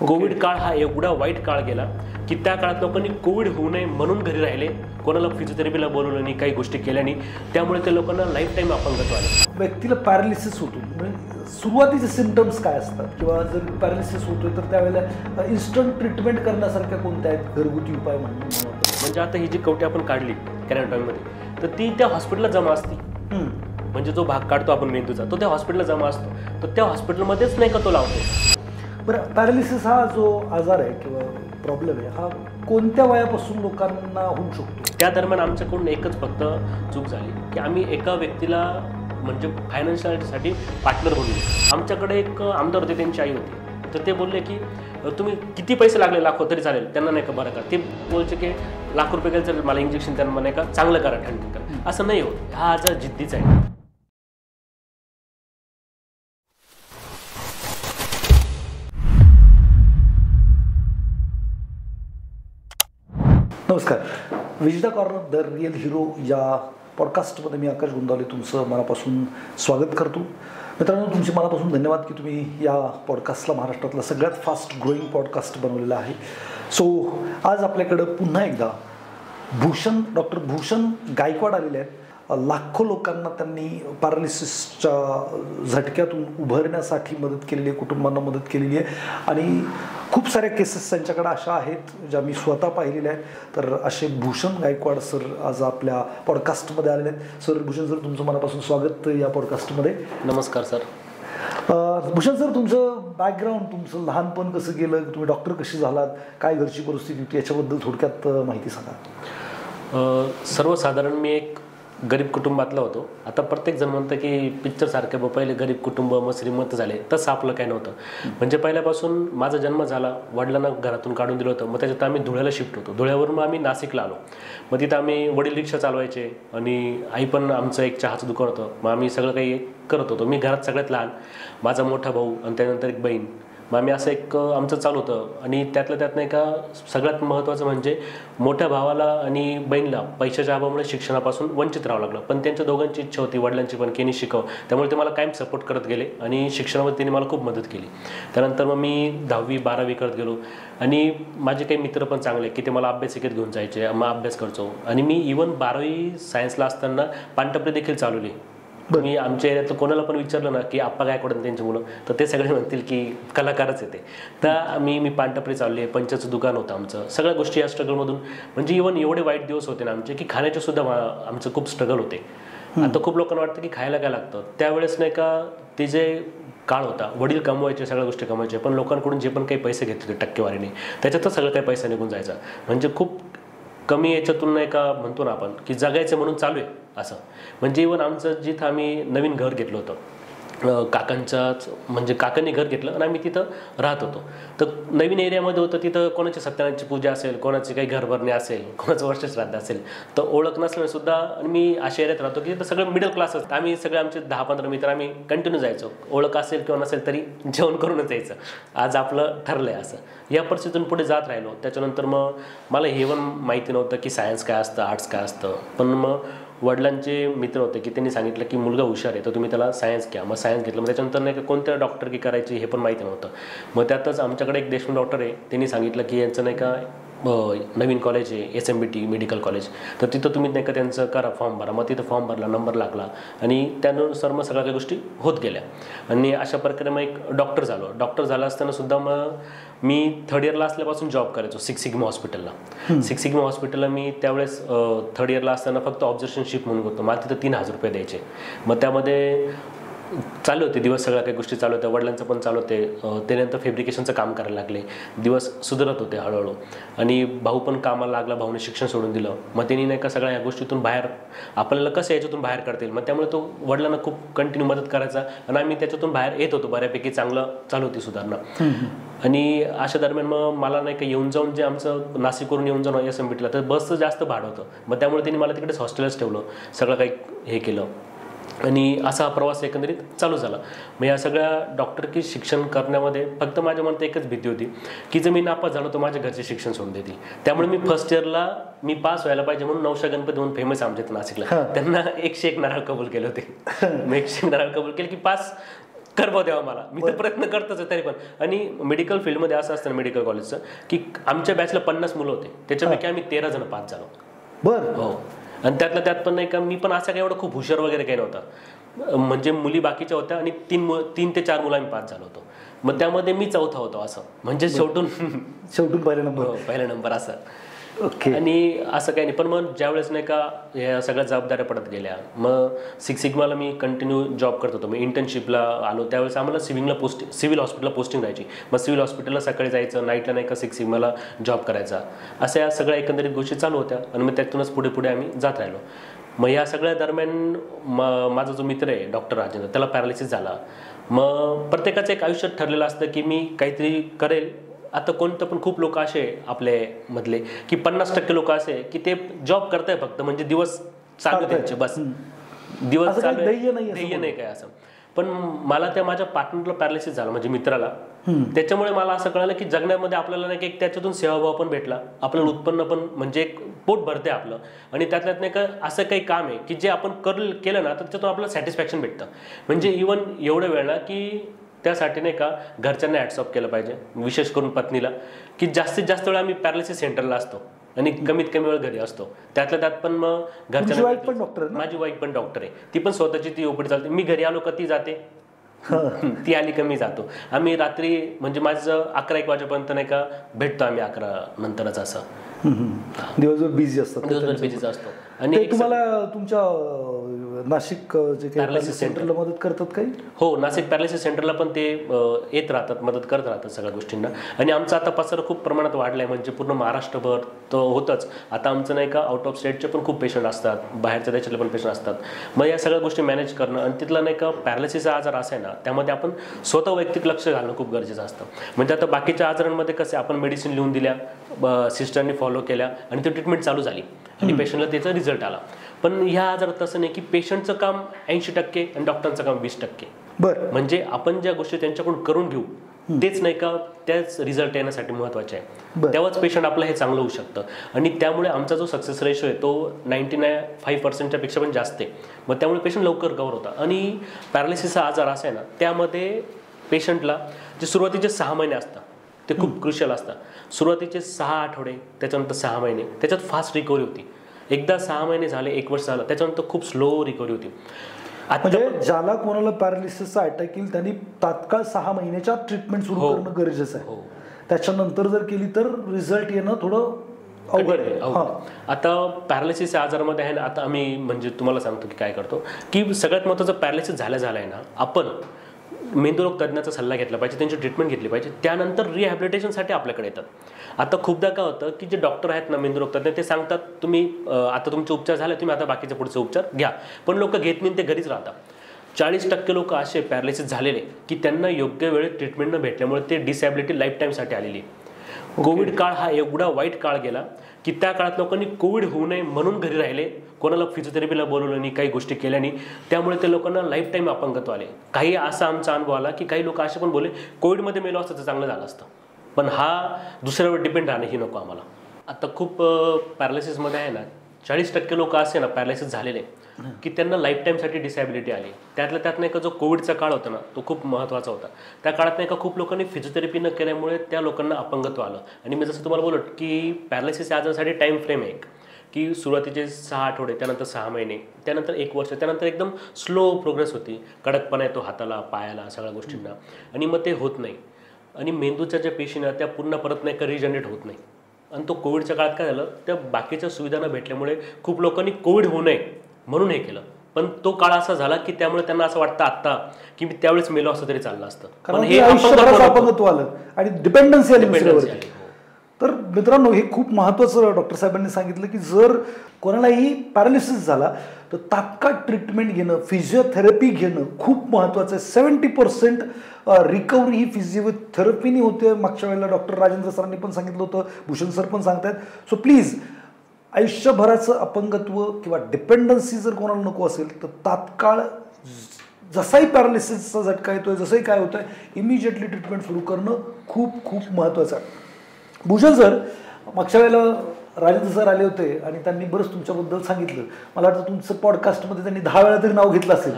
Covid काळ हा एवढा वाईट काळ गेला की त्या काळात लोकांनी कोविड होऊ नये म्हणून घरी राहिले, कोणाला फिजिओथेरपीला बोलवलं नाही, काही गोष्टी केल्या नाही, त्यामुळे त्या लोकांना लाईफ टाईम अपंगत्व आलं. व्यक्तीला पॅरालिसिस होतो, म्हणजे सुरुवातीचे सिम्पटम्स काय असतात किंवा जर पॅरालिसिस होतोय तर त्यावेळेला इन्स्टंट ट्रीटमेंट करण्यासारख्या कोणत्या आहेत घरगुती उपाय म्हणून? म्हणजे आता ही जी कवटी आपण काढली कॅरेटॉनमध्ये तर ती त्या हॉस्पिटलला जमा असते. म्हणजे जो भाग काढतो आपण मेंदूचा तो त्या हॉस्पिटलला जमा असतो, तर त्या हॉस्पिटलमध्येच नाही का तो लावतो. बरं, पॅरालिसिस हा जो आजार आहे किंवा प्रॉब्लेम आहे हा कोणत्या वयापासून लोकांना होऊ शकतो? त्या दरम्यान आमच्याकडून एकच फक्त चूक झाली की आम्ही एका व्यक्तीला म्हणजे फायनान्शियलिटीसाठी पार्टनर बनलो. आमच्याकडे एक आमदार होते, त्यांची आई होती, तर ते बोलले की तुम्ही किती पैसे लागले लाखो तरी चालेल, त्यांना नाही का बरं का. ते बोलचे की लाख रुपये गेलं तर मला इंजेक्शन त्यांना नाही का चांगलं करा, ठंड करा. असं नाही होत, हा आजार जिद्दीचा आहे. नमस्कार, Vijita corner the real hero या पॉडकास्टमध्ये मी आकाश गुंदावले तुमचं मनापासून स्वागत करतो. मित्रांनो, तुमचे मनापासून धन्यवाद की तुम्ही या पॉडकास्टला महाराष्ट्रातला सगळ्यात फास्ट ग्रोईंग पॉडकास्ट बनवलेला आहे. सो आज आपल्याकडं पुन्हा एकदा डॉक्टर भूषण गायकवाड आलेले आहेत. लाखो लोकांना त्यांनी पॅरालिसिसच्या झटक्यातून उभारण्यासाठी मदत केलेली आहे, कुटुंबांना मदत केलेली आहे आणि खूप साऱ्या केसेस त्यांच्याकडे अशा आहेत ज्या मी स्वतः पाहिलेल्या आहेत. तर असे भूषण गायकवाड सर आज आपल्या पॉडकास्टमध्ये आलेले आहेत. सर, भूषण सर, तुमचं मनापासून स्वागत या पॉडकास्टमध्ये. नमस्कार सर. भूषण सर, तुमचं बॅकग्राऊंड, तुमचं लहानपण कसं गेलं, तुम्ही डॉक्टर कशी झालात, काय घरची परिस्थिती होती, याच्याबद्दल थोडक्यात माहिती सांगा. सर्वसाधारण मी एक गरीब कुटुंबातला होतो. आता प्रत्येक जण म्हणतं की पिक्चरसारखे पहिले गरीब कुटुंब मग श्रीमंत झाले, तसं आपलं काही नव्हतं. म्हणजे पहिल्यापासून माझा जन्म झाला, वडिलांना घरातून काढून दिलं होतं. मग त्याच्यात आम्ही धुळ्याला शिफ्ट होतो. धुळ्यावरून मग आम्ही नाशिकला आलो. मग तिथं आम्ही वडील रिक्षा चालवायचे आणि आई पण आमचं एक चहाचं दुकान होतं. मग आम्ही सगळं काही करत होतो. मी घरात सगळ्यात लहान, माझा मोठा भाऊ आणि त्यानंतर एक बहीण. मग आम्ही असं एक आमचं चालू होतं. आणि त्यातलं त्यात नाही का सगळ्यात महत्त्वाचं म्हणजे मोठ्या भावाला आणि बहिणीला पैशाच्या अभावामुळे शिक्षणापासून वंचित राहावं लागलं. पण त्यांच्या दोघांची इच्छा होती, वडिलांची पण, की शिकव. त्यामुळे ते मला कायम सपोर्ट करत गेले आणि शिक्षणामध्ये त्यांनी मला खूप मदत केली. त्यानंतर मग मी 10वी 12वी करत गेलो आणि माझे काही मित्र पण चांगले की ते मला अभ्यासिकेत घेऊन जायचे, मग अभ्यास करतो. आणि मी इव्हन 12वी सायन्सला असताना पानटपरी देखील चालवली. मी आमच्या एरियातलं कोणाला पण विचारलं ना की आप्पा गायकवाड त्यांची मुलं, तर ते सगळे म्हणतील की कलाकारच येते. तर मी पानटपरी चालली आहे, पंचाचं दुकान होतं आमचं. सगळ्या गोष्टी या स्ट्रगलमधून, म्हणजे इव्हन एवढे वाईट दिवस होते ना आमचे की खाण्याचे सुद्धा आमचं खूप स्ट्रगल होते. आता खूप लोकांना वाटतं की खायला काय लागतं, त्यावेळेस नाही का ते जे काळ होता, वडील कमवायचे, सगळ्या गोष्टी कमवायचे, पण लोकांकडून जे पण काही पैसे घेत होते टक्केवारीने त्याच्यातच सगळं काही पैसा निघून जायचा. म्हणजे खूप कमी याच्यातून नाही का म्हणतो ना आपण की जगायचं म्हणून चालू आहे असं. म्हणजे इव्हन आमचं जिथं आम्ही नवीन घर घेतलं होतं काकांच्याच, म्हणजे काकांनी घर घेतलं आणि आम्ही तिथं राहत होतो. तर नवीन एरियामध्ये होतं, तिथं कोणाची सत्यनारायणची पूजा असेल, कोणाची काही घरभरणी असेल, कोणाचं वर्ष श्राद्ध असेल, तर ओळख नसल्याने सुद्धा. आणि मी अशा एरियात राहतो की तिथं सगळं मिडल क्लास असतं. आम्ही सगळे आमचे 10-15 मित्र आम्ही कंटिन्यू जायचो. ओळख असेल किंवा नसेल तरी जेवण करूनच जायचं, आज आपलं ठरलं आहे असं. या परिस्थितीतून पुढे जात राहिलो. त्याच्यानंतर मग मला हे पण माहिती नव्हतं की सायन्स काय असतं, आर्ट्स काय असतं. पण मग वडिलांचे मित्र होते की त्यांनी सांगितलं की मुलगा हुशार आहे तर तुम्ही त्याला सायन्स घ्या. मग सायन्स घेतलं. मग त्याच्यानंतर नाही का कोणत्या डॉक्टर की करायची हे पण माहिती नव्हतं. मग त्यातच आमच्याकडे एक देशमुख डॉक्टर आहे, त्यांनी सांगितलं की यांचं नाही का नवीन कॉलेज आहे SMBT मेडिकल कॉलेज, तर तिथं तुम्ही नाही का त्यांचं करा, फॉर्म भरा. मग तिथं फॉर्म भरला, नंबर लागला आणि त्यानुसार मग सगळ्या काही गोष्टी होत गेल्या. आणि अशा प्रकारे मग एक डॉक्टर झालो. डॉक्टर झाला असताना सुद्धा मग मी 3rd इयरला असल्यापासून जॉब करायचो सिक्स सिग्मा हॉस्पिटलला. सिक्स सिग्मा हॉस्पिटलला मी त्यावेळेस 3rd इयरला असताना फक्त ऑब्झर्वेशनशिप म्हणून होतो. मला तिथं 3000 रुपये द्यायचे. मग त्यामध्ये चालू होते दिवस, सगळ्या काही गोष्टी चालू होत्या. वडिलांचं पण चालू होते. त्यानंतर फॅब्रिकेशनचं काम करायला लागले. दिवस सुधारत होते हळूहळू. आणि भाऊ पण कामाला लागला. भाऊने शिक्षण सोडून दिलं. मग त्यांनी नाही का सगळ्या ह्या गोष्टीतून बाहेर, आपल्याला कसं याच्यातून बाहेर काढता येईल, मग त्यामुळे तो वडिलांना खूप कंटिन्यू मदत करायचा आणि आम्ही त्याच्यातून बाहेर येत होतो. बऱ्यापैकी चांगलं चालू होती सुधारणा. आणि अशा दरम्यान मग मला नाही का येऊन जाऊन, जे आमचं नाशिकवरून येऊन जाऊन SMBTला, तर बसचं जास्त भाडं होतं. मग त्यामुळे त्यांनी मला तिकडेच हॉस्टेलच ठेवलं, सगळं काही हे केलं. आणि असा हा प्रवास एकंदरीत चालू झाला. मग या सगळ्या डॉक्टरकी शिक्षण करण्यामध्ये फक्त माझ्या मनात एकच भीती होती की जर मी नापास झालो तर माझ्या घरचे शिक्षण सोडून देतील. त्यामुळे मी 1st इयरला मी पास व्हायला पाहिजे म्हणून नवशा गणपती म्हणून फेमस आमच्या नाशिकला, त्यांना 101 नारळ कबूल केले होते. मी 101 नारळ कबूल केले की पास करवा द्यावा मला, मी तर प्रयत्न करतच आहे तरी पण. आणि मेडिकल फील्डमध्ये असं असतं ना मेडिकल कॉलेजचं, की आमच्या बॅचला 50 मुलं होते, त्याच्यापैकी आम्ही 13 जण पास झालो. बरं. हो. आणि त्यातल्या त्यात पण नाही का, मी पण असं काही एवढं खूप हुशार वगैरे काही नव्हता, म्हणजे मुली बाकीच्या होत्या आणि 3 ते 4 मुलं आम्ही पास झालो होतो. मग त्यामध्ये मी चौथा होतो असं, म्हणजे शेवटून पहिला नंबर असा. ओके. आणि असं काही नाही, पण मग ज्यावेळेस नाही का या सगळ्या जबाबदाऱ्या पडत गेल्या, मग सिक्स सिग्माला मी कंटिन्यू जॉब करत होतो. मी इंटर्नशिपला आलो त्यावेळेस आम्हाला सिव्हिल हॉस्पिटलला पोस्टिंग राहायची. मग सिव्हिल हॉस्पिटलला सकाळी जायचं, नाईटला नाही का सिक्स सिग्माला जॉब करायचा. अशा या सगळ्या एकंदरीत गोष्टी चालू होत्या आणि मग त्यातूनच पुढे पुढे आम्ही जात राहिलो. मग या सगळ्या दरम्यान माझा जो मित्र आहे डॉक्टर राजेंद्र, त्याला पॅरालिसिस झाला. मग प्रत्येकाचं एक आयुष्यात ठरलेलं असतं की मी काहीतरी करेल. आता कोणतं पण खूप लोक असे आपले मधले की 50% लोक असे की ते जॉब करताय फक्त, म्हणजे दिवस चालू त्यांचे बस, दिवस चालू ध्येय नाही काय असं. पण मला त्या माझ्या पार्टनरला पॅरालिसिस झाला, म्हणजे मित्राला. त्याच्यामुळे मला असं कळलं की जगण्यामध्ये आपल्याला नाही की एक त्याच्यातून सेवाभाव पण भेटला, आपल्याला उत्पन्न पण म्हणजे एक पोट भरते आपलं. आणि त्यातल्यात नाही का असं काही काम आहे की जे आपण केलं ना तर त्याच्यातून आपल्याला सॅटिस्फॅक्शन भेटतं. म्हणजे इव्हन एवढं वेळ ना की त्यासाठी नाही का घरच्यांना हॅट्स ऑफ केलं पाहिजे, विशेष करून पत्नीला, की जास्तीत जास्त वेळ आम्ही पॅरालिसिस सेंटरला असतो आणि कमीत कमी वेळ घरी असतो. त्यातल्या त्यात पण मग घरच्यांना, माझी वाईफ पण डॉक्टर आहे, ती पण स्वतःची ती ओपीडी चालते. मी घरी आलो का ती जाते, ती आली का मी जातो. आम्ही रात्री म्हणजे माझं 11-1 वाजेपर्यंत नाही का भेटतो आम्ही 11 नंतरच. असं दिवसभर बिझी असतात, दिवसभर बिझीच असतो. आणि तुम्हाला तुमच्या नाशिक जे पॅरालिसिस सेंटरला मदत करतात काही? हो, नाशिक पॅरालिसिस सेंटरला पण ते येत राहतात, मदत करत राहतात सगळ्या गोष्टींना. आणि आमचा आता पसारा खूप प्रमाणात वाढलाय, म्हणजे पूर्ण महाराष्ट्रभर तर होतच. आता आमचं नाही का आउट ऑफ स्टेटचे पण खूप पेशंट असतात, बाहेरच्या देशातले पण पेशंट असतात. मग या सगळ्या गोष्टी मॅनेज करणं आणि तिथला नाही का पॅरालिसिसचा आजार असा आहे ना, त्यामध्ये आपण स्वतः वैयक्तिक लक्ष घालणं खूप गरजेचं असतं. म्हणजे आता बाकीच्या आजारांमध्ये कसे आपण मेडिसिन लिहून दिल्या, सिस्टरने फॉलो केल्या आणि ती ट्रीटमेंट चालू झाली आणि पेशंटला त्याचा रिझल्ट आला. पण ह्या आजारात तसं नाही की पेशंटचं काम 80% आणि डॉक्टरचं काम 20%. बरं. म्हणजे आपण ज्या गोष्टी त्यांच्याकडून करून घेऊ तेच नाही का त्याच रिझल्ट येण्यासाठी महत्त्वाचे आहे, तेव्हाच पेशंट आपलं हे चांगलं होऊ शकतं. आणि त्यामुळे आमचा जो सक्सेस रेशो आहे तो 99.5% पेक्षा पण जास्त आहे. मग त्यामुळे पेशंट लवकर कव्हर होता. आणि पॅरालिसिसचा आजार असा आहे ना, त्यामध्ये पेशंटला जे सुरुवातीचे 6 महिने असतात ते खूप क्रुशियल असतात. सुरुवातीचे 6 आठवडे, त्याच्यानंतर 6 महिने, त्याच्यात फास्ट रिकव्हरी होती. एकदा 6 महिने झाले, 1 वर्ष झालं, त्याच्यानंतर खूप स्लो रिकव्हरी होती. म्हणजे ज्याला कोणाला पॅरालिसिसचा अटॅक येईल त्यांनी तात्काळ 6 महिन्याच्या ट्रीटमेंट सुरू करणं गरजेचं आहे. त्याच्यानंतर जर केली तर रिझल्ट येणं थोडं अवघड आहे. आता पॅरालिसिस आजारामध्ये आहे ना, आता आम्ही म्हणजे तुम्हाला सांगतो की काय करतो की सगळ्यात महत्त्वाचं पॅरालिसिस झालाय ना, आपण मेंदूरोग तज्ञाचा सल्ला घेतला पाहिजे, त्यांची ट्रीटमेंट घेतली पाहिजे. त्यानंतर रिहॅबिलिटेशनसाठी आपल्याकडे येतात. आता खूपदा काय होतं की जे डॉक्टर आहेत ना मेंदूरोग तज्ञ, ते सांगतात तुम्ही आता तुमचे उपचार झाले, तुम्ही आता बाकीचे पुढचे उपचार घ्या. पण लोक घेत नाही, ते घरीच राहतात. 40% लोक असे पॅरालिसिस झालेले की त्यांना योग्य वेळेत ट्रीटमेंट न भेटल्यामुळे ते डिसॅबिलिटी लाईफ टाईमसाठी आलेली. कोविड काळ हा एवढा वाईट काळ गेला की त्या काळात लोकांनी कोविड होऊ नये म्हणून घरी राहिले, कोणाला फिजिओथेरपीला बोलवलं नाही, काही गोष्टी केल्या नाही, त्यामुळे ते लोकांना लाईफ टाईम अपंगत्व आले. काही असा आमचा अनुभव आला की काही लोक असे पण बोलले कोविडमध्ये मेलो असतं तर चांगलं झालं असतं, पण हा दुसऱ्यावर डिपेंड राहणं ही नको आम्हाला. आता खूप पॅरालिसिसमध्ये आहे ना 40% लोक असे ना पॅरालिसिस झालेले की त्यांना लाईफ टाईमसाठी डिसॅबिलिटी आली. त्यातल्या त्यात नाही का जो कोविडचा काळ होता ना तो खूप महत्त्वाचा होता. त्या काळात नाही का खूप लोकांनी फिजिओथेरपी न केल्यामुळे त्या लोकांना अपंगत्व आलं. आणि मी जसं तुम्हाला बोलत की पॅरालिसिस आजारासाठी टाईम फ्रेम आहे की सुरुवातीचे 6 आठवडे, त्यानंतर 6 महिने, त्यानंतर 1 वर्ष, त्यानंतर एकदम स्लो प्रोग्रेस होती, कडकपणा येतो हाताला, पायाला, सगळ्या गोष्टींना. आणि मग ते होत नाही. आणि मेंदूच्या ज्या पेशींना त्या पूर्ण परत नाही का रिजनरेट होत नाही. आणि तो कोविडच्या काळात काय झालं, त्या बाकीच्या सुविधा न भेटल्यामुळे खूप लोकांनी कोविड होऊ नये म्हणून हे केलं. पण तो काळ असा झाला की त्यामुळे त्यांना असं वाटतं आता की मी त्यावेळेस मेलो असं तरी चाललं असतं. पण हे अपंगत्व आलं आणि डिपेंडन्सी आली. तर मित्रांनो, हे खूप महत्त्वाचं डॉक्टर साहेबांनी सांगितलं की जर कोणालाही पॅरालिसिस झाला तर तात्काळ ट्रीटमेंट घेणं, फिजिओथेरपी घेणं खूप महत्त्वाचं आहे. 70% रिकव्हरी ही फिजिओथेरपीने होते. मागच्या वेळेला डॉक्टर राजेंद्र सरांनी पण सांगितलं होतं, भूषण सर पण सांगतायत. सो प्लीज, आयुष्यभराचं अपंगत्व किंवा डिपेंडन्सी जर कोणाला नको असेल तर तात्काळ जसाही पॅरालिसिसचा झटका येतोय, जसंही काय होतंय, इमिजिएटली ट्रीटमेंट सुरू करणं खूप खूप महत्त्वाचं आहे. भूषण सर, मागच्या वेळेला राजेंद्र सर आले होते आणि त्यांनी बरंच तुमच्याबद्दल सांगितलं. मला वाटतं तुमचं पॉडकास्टमध्ये त्यांनी 10 वेळा तरी नाव घेतलं असेल.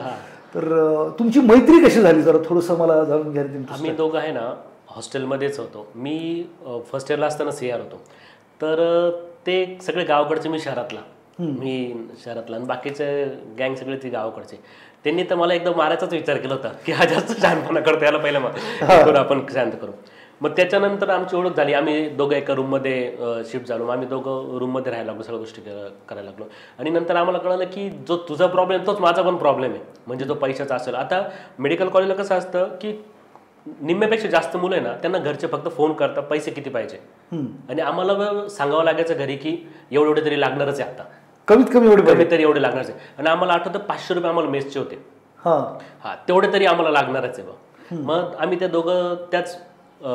तर तुमची मैत्री कशी झाली जरा थोडंसं मला जाणून घ्यायला interest आम्ही आहे. दोघं आहे ना हॉस्टेलमध्येच होतो. मी फर्स्ट इयरला असताना CR होतो. तर ते सगळे गावाकडचे, मी शहरातला आणि बाकीचे गँग सगळे ती गावाकडचे. त्यांनी तर मला एकदम मारायचाच विचार केला होता की हा जास्त शहाणपणा करतो, याला पहिलं मग आपण शांत करू. मग त्याच्यानंतर आमची ओळख झाली. आम्ही दोघं एका रूममध्ये शिफ्ट झालो. आम्ही दोघं रूममध्ये राहायला लागलो, सगळ्या गोष्टी करायला लागलो. आणि नंतर आम्हाला कळलं की जो तुझा प्रॉब्लेम तोच माझा पण प्रॉब्लेम आहे, म्हणजे जो पैशाचा असेल. आता मेडिकल कॉलेजला कसं असतं की निम्म्यापेक्षा जास्त मुलं आहे ना, त्यांना घरचे फक्त फोन करतात पैसे किती पाहिजे, आणि आम्हाला सांगावं लागायचं घरी की एवढे तरी लागणारच आहे, आता कमीत कमी एवढे तरी एवढे लागणारच आहे. आणि आम्हाला आठवतं 500 रुपये आम्हाला मेसचे होते. हा तेवढे तरी आम्हाला लागणारच आहे बा. मग आम्ही त्या दोघं त्याच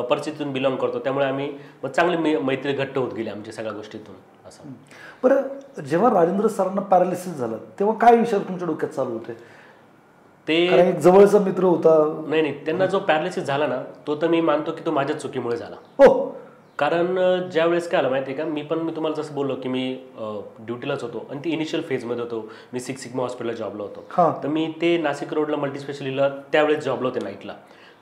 परिस्थितीतून बिलॉंग करतो, त्यामुळे आम्ही मग चांगली मैत्री घट्ट होत गेली आमच्या सगळ्या गोष्टीतून असं. बरं, जेव्हा राजेंद्र सरांना पॅरालिसिस झाला तेव्हा काय विचार तुमच्या डोक्यात चालू होते? ते एक जवळचा मित्र होता. नाही, त्यांना जो पॅरालिसिस झाला ना, तो तर मी मानतो की तो माझ्याच चुकीमुळे झाला. हो, कारण ज्या वेळेस काय आलं माहिती आहे का, मी तुम्हाला जसं बोललो की मी ड्युटीलाच होतो आणि ती इनिशियल फेजमध्ये होतो. मी 6 सिग्मा हॉस्पिटलला जॉबला होतो. तर मी ते नाशिक रोडला मल्टीस्पेशालिटीला त्यावेळेस जॉबला होते नाईटला.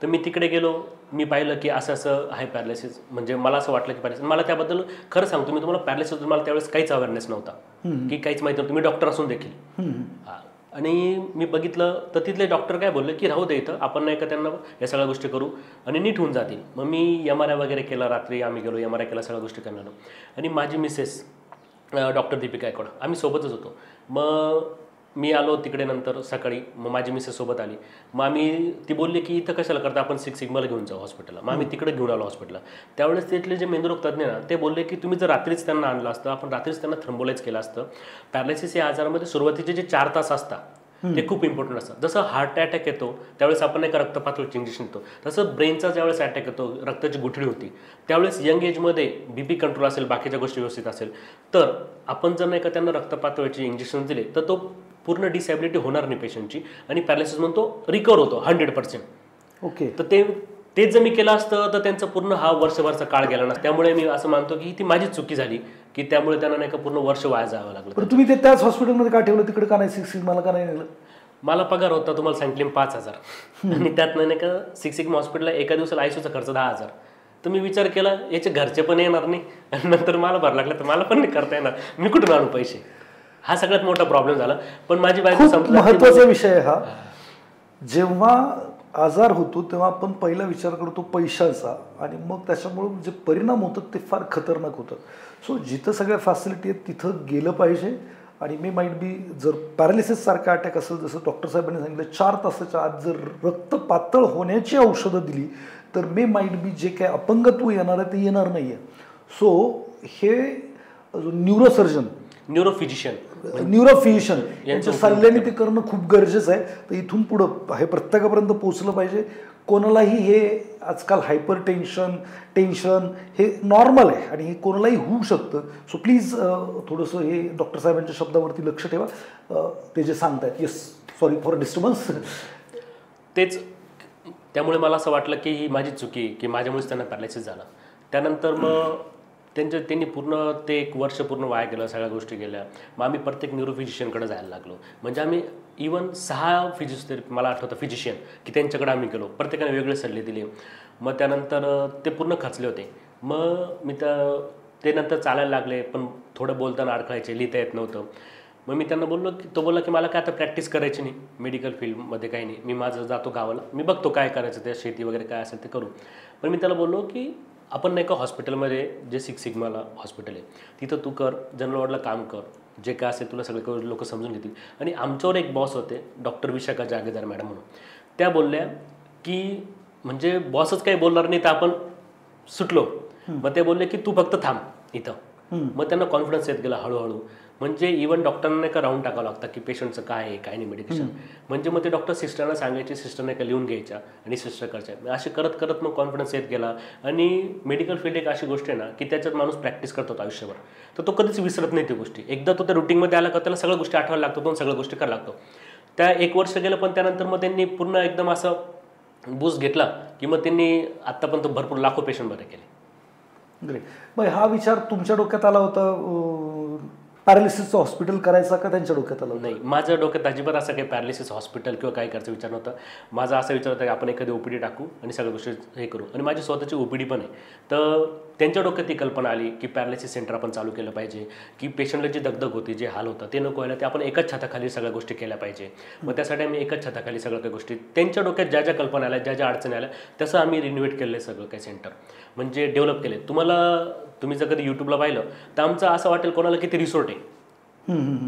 तर मी तिकडे गेलो, मी पाहिलं की असं आहे पॅरालिसिस. म्हणजे मला असं वाटलं की पॅरालिसिस, मला त्याबद्दल खरं सांगतो मी तुम्हाला, पॅरालिसिस मला त्यावेळेस काहीच अवेअरनेस नव्हता, की काहीच माहिती नव्हतं. मी डॉक्टर असून देखील. आणि मी बघितलं तर तिथले डॉक्टर काय बोलले की राहू दे इथं, आपण नाही का त्यांना या सगळ्या गोष्टी करू आणि नीट होऊन जातील. मग मी MRI वगैरे केला, रात्री आम्ही गेलो MRI केला, सगळ्या गोष्टी करणार. आणि माझी मिसेस डॉक्टर दीपिका गायकवाड, आम्ही सोबतच होतो. मग मी आलो तिकडे नंतर सकाळी, मग माझी मिसेस सोबत आली. मग ती बोलली की इथं कशाला करता, आपण 6 सिग्माला घेऊन जाऊ हॉस्पिटलला. मग आम्ही तिकडे घेऊन आलो हॉस्पिटलला. त्यावेळेस तिथले जे मेंदुरोग तज्ञ ना, ते बोलले की तुम्ही जर रात्रीच त्यांना आणलं असतं, आपण रात्रीच त्यांना थ्रोम्बोलाइज केलं असतं. पॅरालिसिस या आजारामध्ये सुरुवातीचे जे 4 तास असतात ते खूप इम्पॉर्टंट असतात. जसं हार्ट अटॅक येतो त्यावेळेस आपण नाही का रक्तपातळीचं इंजेक्शन देतो, तसं ब्रेनचा ज्यावेळेस अटॅक येतो, रक्ताची गुठळी होती, त्यावेळेस यंग एजमध्ये BP कंट्रोल असेल, बाकीच्या गोष्टी व्यवस्थित असेल, तर आपण जर नाही का त्यांना रक्तपातळीचे इंजेक्शन दिले तर तो पूर्ण डिसॅबिलिटी होणार नाही पेशंटची, आणि पॅरालिसिस म्हणतो रिकवर होतो 100%. ओके. तर तेच जर मी केलं असतं तर त्यांचा पूर्ण हा वर्षभरचा काळ गेला ना. त्यामुळे मी असं मानतो की ती माझीच चुकी झाली, की त्यामुळे त्यांना नाही का पूर्ण वर्ष वाया जावं लागलं. पण तुम्ही ते त्याच हॉस्पिटलमध्ये का ठेवलं, तिकडे का नाही 6 सिग्माला का नाही नेलं? मला पगार होता तुम्हाला सांगितले 5,000, आणि त्यात नाही का 6 सिग्मा हॉस्पिटलला एका दिवसाला ICUचा खर्च 10,000. तर मी विचार केला याचे घरचे पण येणार नाही आणि नंतर मला भर लागला तर मला पण नाही करता येणार, मी कुठून आणू पैसे. हा सगळ्यात मोठा प्रॉब्लेम झाला. पण माझी बायको महत्वाचा विषय हा, जेव्हा आजार होतो तेव्हा आपण पहिला विचार करतो पैशाचा, आणि मग त्याच्यामुळे जे परिणाम होतात ते फार खतरनाक होतात. सो जिथं सगळ्या फॅसिलिटी आहेत तिथं गेलं पाहिजे. आणि मे माईट बी जर पॅरालिसिस सारखा अटॅक असेल, जसं डॉक्टर साहेबांनी सांगितलं 4 तासाच्या आत जर रक्त पातळ होण्याची औषधं दिली तर मे माईट बी जे काय अपंगत्व येणार आहे ते येणार नाही आहे. सो हे न्यूरोसर्जन, न्यूरोफिजिशियन यांच्या सल्ल्याने ते करणं खूप गरजेचं आहे. तर इथून पुढं हे प्रत्येकापर्यंत पोहोचलं पाहिजे. कोणालाही हे आजकाल हायपर टेन्शन हे नॉर्मल आहे आणि हे कोणालाही होऊ शकतं. सो प्लीज थोडंसं हे डॉक्टर साहेबांच्या शब्दावरती लक्ष ठेवा, ते जे सांगतायत. Yes, sorry for disturbance. तेच, त्यामुळे मला असं वाटलं की ही माझी चुकी की माझ्यामुळेच त्यांना पॅरालिसिस झाला. त्यानंतर मग त्यांनी पूर्ण ते 1 वर्ष पूर्ण वाया गेलं, सगळ्या गोष्टी गेल्या. मग आम्ही प्रत्येक न्यूरोफिजिशियनकडे जायला लागलो. म्हणजे आम्ही इवन 6 फिजिओथेरपी, मला आठवतं फिजिशियन, की त्यांच्याकडे आम्ही गेलो. प्रत्येकाने वेगळे सल्ले दिले. मग त्यानंतर ते पूर्ण खचले होते. मग ते नंतर चालायला लागले, पण थोडं बोलताना अडखळायचे, लिहिता येत नव्हतं. मग मी त्यांना बोललो की तो बोलला की मला काय आता प्रॅक्टिस करायची नाही मेडिकल फील्डमध्ये, काही नाही, मी माझं जातो गावाला, मी बघतो काय करायचं, त्या शेती वगैरे काय असेल ते करू. पण मी त्याला बोललो की आपण नाही का हॉस्पिटलमध्ये जे 6 सिग्माला हॉस्पिटल आहे तिथं तू कर, जनरल वॉर्डला काम कर, जे काय असेल तुला सगळे लोक समजून घेतील. आणि आमच्यावर एक बॉस होते डॉक्टर विशाखा जागेदार मॅडम म्हणून, त्या बोलल्या की म्हणजे बॉसच काही बोलणार नाही तर आपण सुटलो. मग ते बोलले की तू फक्त थांब इथं. मग त्यांना कॉन्फिडन्स येत गेला हळूहळू. म्हणजे इव्हन डॉक्टरांना का राऊंड टाकावं लागतं की पेशंटचं काय आहे काय नाही मेडिकेशन. म्हणजे मग ते डॉक्टर सिस्टरना सांगायचे, सिस्टरने का लिहून घ्यायच्या आणि सिस्टर करायच्या. असे करत करत मग कॉन्फिडन्स येत गेला. आणि मेडिकल फील्ड एक अशी गोष्ट आहे ना की त्याच्यात माणूस प्रॅक्टिस करतो आयुष्यभर, तर तो कधीच विसरत नाही ती गोष्टी. एकदा तो त्या रुटीनमध्ये आला का त्याला सगळ्या गोष्टी आठवायला लागतो, तो सगळ्या गोष्टी करायला लागतो. त्या 1 वर्ष गेलं, पण त्यानंतर मग त्यांनी पूर्ण एकदम असं बूस्ट घेतला की मग त्यांनी आत्तापर्यंत भरपूर लाखो पेशंट बरे केले. ग्रेट. मग हा विचार तुमच्या डोक्यात आला होता पॅरालिसिसचं हॉस्पिटल करायचा का त्यांच्या डोक्यात आलं? नाही, माझ्या डोक्यात अजिबात असं काही पॅरालिसिस हॉस्पिटल किंवा काय करायचं विचार नव्हता. माझा असा विचार होता की आपण एखादी ओपीडी टाकू आणि सगळ्या गोष्टी हे करू. आणि माझी स्वतःची ओपीडी पण आहे. तर त्यांच्या डोक्यात ती कल्पना आली की पॅरालिसिस सेंटर आपण चालू केलं पाहिजे, की पेशंटला जी दगदग होती, जे हाल होतं ते नको व्हायला, ते आपण एकाच छताखाली सगळ्या गोष्टी केल्या पाहिजे. मग त्यासाठी आम्ही एकाच छताखाली सगळ्या काही गोष्टी, त्यांच्या डोक्यात ज्या ज्या कल्पना आल्या, ज्या ज्या अडचणी आल्या, तसं आम्ही रिनोव्हेट केलं आहे सगळं काही सेंटर, म्हणजे डेव्हलप केले. तुम्ही जर कधी यूट्यूबला पाहिलं तर आमचं असं वाटेल कोणाला की ते रिसॉर्ट आहे.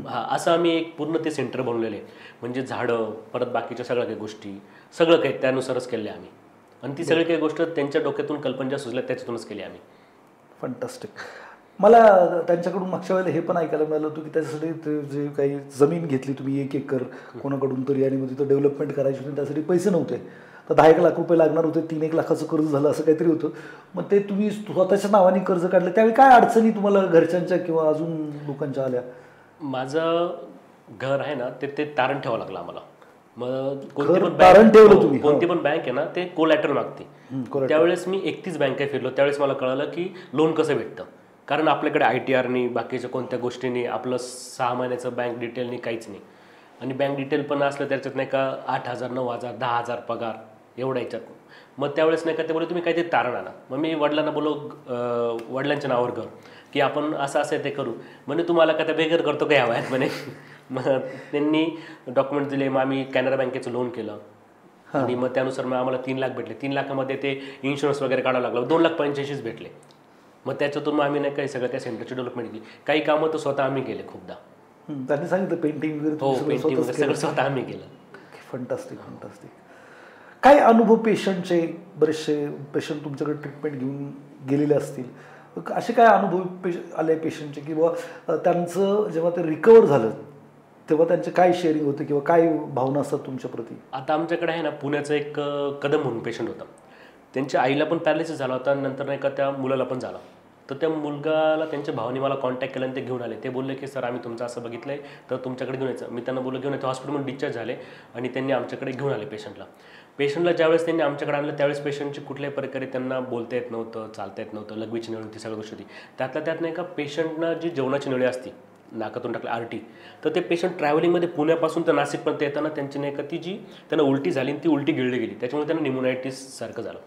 हां, असं आम्ही एक पूर्ण ते सेंटर बनवलेलं आहे. म्हणजे झाडं, परत बाकीच्या सगळ्या काही गोष्टी, सगळं काही त्यानुसारच केलं आहे आम्ही. आणि ती सगळी काही गोष्ट त्यांच्या डोक्यातून कल्पना ज्या सुचल्या त्याच्यातूनच केली आम्ही. फंटास्टिक. मला त्यांच्याकडून मागच्या वेळेला हे पण ऐकायला मिळालं होतं की त्याच्यासाठी ते जे काही जमीन घेतली तुम्ही 1 एकर कोणाकडून तरी, आणि मग तिथं डेव्हलपमेंट करायची होती, त्यासाठी पैसे नव्हते, तर 10-1 लाख रुपये लागणार होते, 3-1 लाखाचं कर्ज झालं असं काहीतरी होतं. मग ते तुम्ही स्वतःच्या नावाने कर्ज काढलं, त्यावेळी काय अडचणी तुम्हाला घरच्यांच्या किंवा अजून लोकांच्या आल्या? माझं घर आहे ना, ते तारण ठेवावं लागलं आम्हाला. मग तारण ठेवलं तुम्ही? कोणती पण बँक आहे ना, ते कोलॅटरल मागते. त्यावेळेस मी 31 बँका फिरलो. त्यावेळेस मला कळलं की लोन कसं भेटतं. कारण आपल्याकडे ITRनी, बाकीच्या कोणत्या गोष्टींनी, आपलं 6 महिन्याचं बँक डिटेलनी काहीच नाही. आणि बँक डिटेल पण असलं त्याच्यात नाही का 8,000, 9,000, 10,000 पगार एवढ्या याच्यात. मग त्यावेळेस नाही का ते बोलले तुम्ही काहीतरी तारण आणा. मग मी वडिलांना बोललो, वडिलांच्या नावावर घर, की आपण असं असं ते करू. म्हणे तुम्हाला का त्या बेगर करतो काय हवं आहेत म्हणे. मग त्यांनी डॉक्युमेंट दिले. मग आम्ही कॅनरा बँकेचं लोन केलं आणि मग त्यानुसार मग आम्हाला 3 लाख भेटले. 3 लाखामध्ये ते इन्शुरन्स वगैरे काढावं लागलं. 2,85,000 भेटले. मग त्याच्यातून मग आम्ही नाही काही सगळं त्या सेंटरची डेव्हलपमेंट केली. काही कामं तर स्वतः आम्ही केले खूपदा. त्यांनी सांगितलं पेंटिंग वगैरे? हो, पेंटिंग वगैरे सगळं स्वतः आम्ही केलं. Fantastic, fantastic. काय अनुभव पेशंटचे? बरेचसे पेशंट तुमच्याकडे ट्रीटमेंट घेऊन गेलेले असतील, असे काय अनुभव आले पेशंटचे, किंवा त्यांचं जेव्हा ते रिकवर झालं तेव्हा त्यांचे काय शेअरिंग होते किंवा काय भावना असतात तुमच्या प्रती? आता आमच्याकडे आहे ना, पुण्याचं एक कदम म्हणून पेशंट होता. त्यांच्या आईला पण पॅरालिसिस झाला होता, नंतर नाही का त्या मुलाला पण झाला. तर त्या मुलगाला त्यांच्या भावाने मला कॉन्टॅक्ट केला आणि ते घेऊन आले. ते बोलले की सर आम्ही तुमचं असं बघितलं आहे, तर तुमच्याकडे घेऊन यायचं. मी त्यांना बोललो घेऊन येतो. हॉस्पिटलमध्ये डिस्चार्ज झाले आणि त्यांनी आमच्याकडे घेऊन आले पेशंटला ज्यावेळेस त्यांनी आमच्याकडे आणलं त्यावेळेस पेशंटची कुठल्याही प्रकारे त्यांना बोलता येत नव्हतं, चालता येत नव्हतं, लघवीची नळी होती, सगळ्या गोष्टी होती. त्यातल्या त्यात नाही का पेशंटना जी जेवणाची नळी असती, नाकातून टाकलं RT, तर ते पेशंट ट्रॅव्हलिंगमध्ये पुण्यापासून तर नाशिकपर्यंत येताना त्यांची नाही का ती जी त्यांना उलटी झाली आणि ती उलटी गिळली गेली. त्याच्यामुळे त्यांना निमोनायटिस सारखं झालं.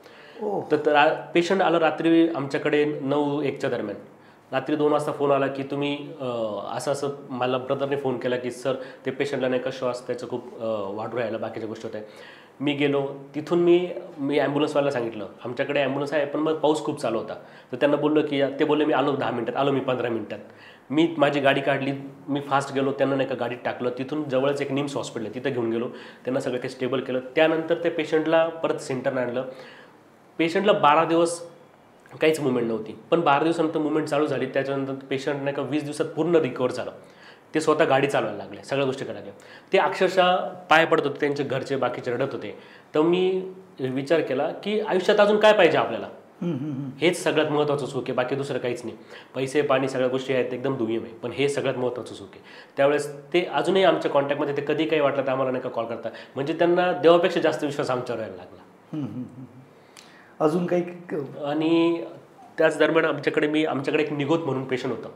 तर पेशंट आलं रात्री आमच्याकडे 9-1च्या दरम्यान. रात्री 2 वाजता फोन आला की तुम्ही असं मला ब्रदरने फोन केला की सर ते पेशंटला नाही का श्वास त्याचं खूप वाढू राहिलं, बाकीच्या गोष्टी होत्या. मी गेलो तिथून, मी ॲम्ब्युलन्सवाल्याला सांगितलं आमच्याकडे ॲम्ब्युलन्स आहे, पण मग पाऊस खूप चालू होता. तर त्यांना बोललो की ते बोलले मी आलो 10 मिनिटात, आलो मी 15 मिनिटात. मी माझी गाडी काढली, मी फास्ट गेलो, त्यांना नाही का गाडीत टाकलं. तिथून जवळच एक निम्स हॉस्पिटल आहे, तिथं घेऊन गेलो. त्यांना सगळं काही स्टेबल केलं. त्यानंतर ते पेशंटला परत सेंटरनं आणलं. पेशंटला 12 दिवस काहीच मुवमेंट नव्हती, पण 12 दिवसानंतर मुवमेंट चालू झाली. त्याच्यानंतर पेशंट नाही का 20 दिवसात पूर्ण रिकवर झालं. ते स्वतः गाडी चालवायला लागले, सगळ्या गोष्टी करायला. ते अक्षरशः पाय पडत होते, त्यांचे घरचे बाकीचे रडत होते. तर मी विचार केला की आयुष्यात अजून काय पाहिजे आपल्याला, हेच सगळ्यात महत्त्वाचं सुख आहे, बाकी दुसरं काहीच नाही. पैसे पाणी सगळ्या गोष्टी आहेत एकदम दुय्यम आहे, पण हे सगळ्यात महत्त्वाचं सुख आहे. त्यावेळेस ते अजूनही आमच्या कॉन्टॅक्टमध्ये, ते कधी काही वाटलं तर आम्हाला नाही का कॉल करता. म्हणजे त्यांना देवापेक्षा जास्त विश्वास आमच्यावर यायला लागला. अजून काही? आणि त्याच दरम्यान आमच्याकडे एक निगोत म्हणून पेशंट होतं,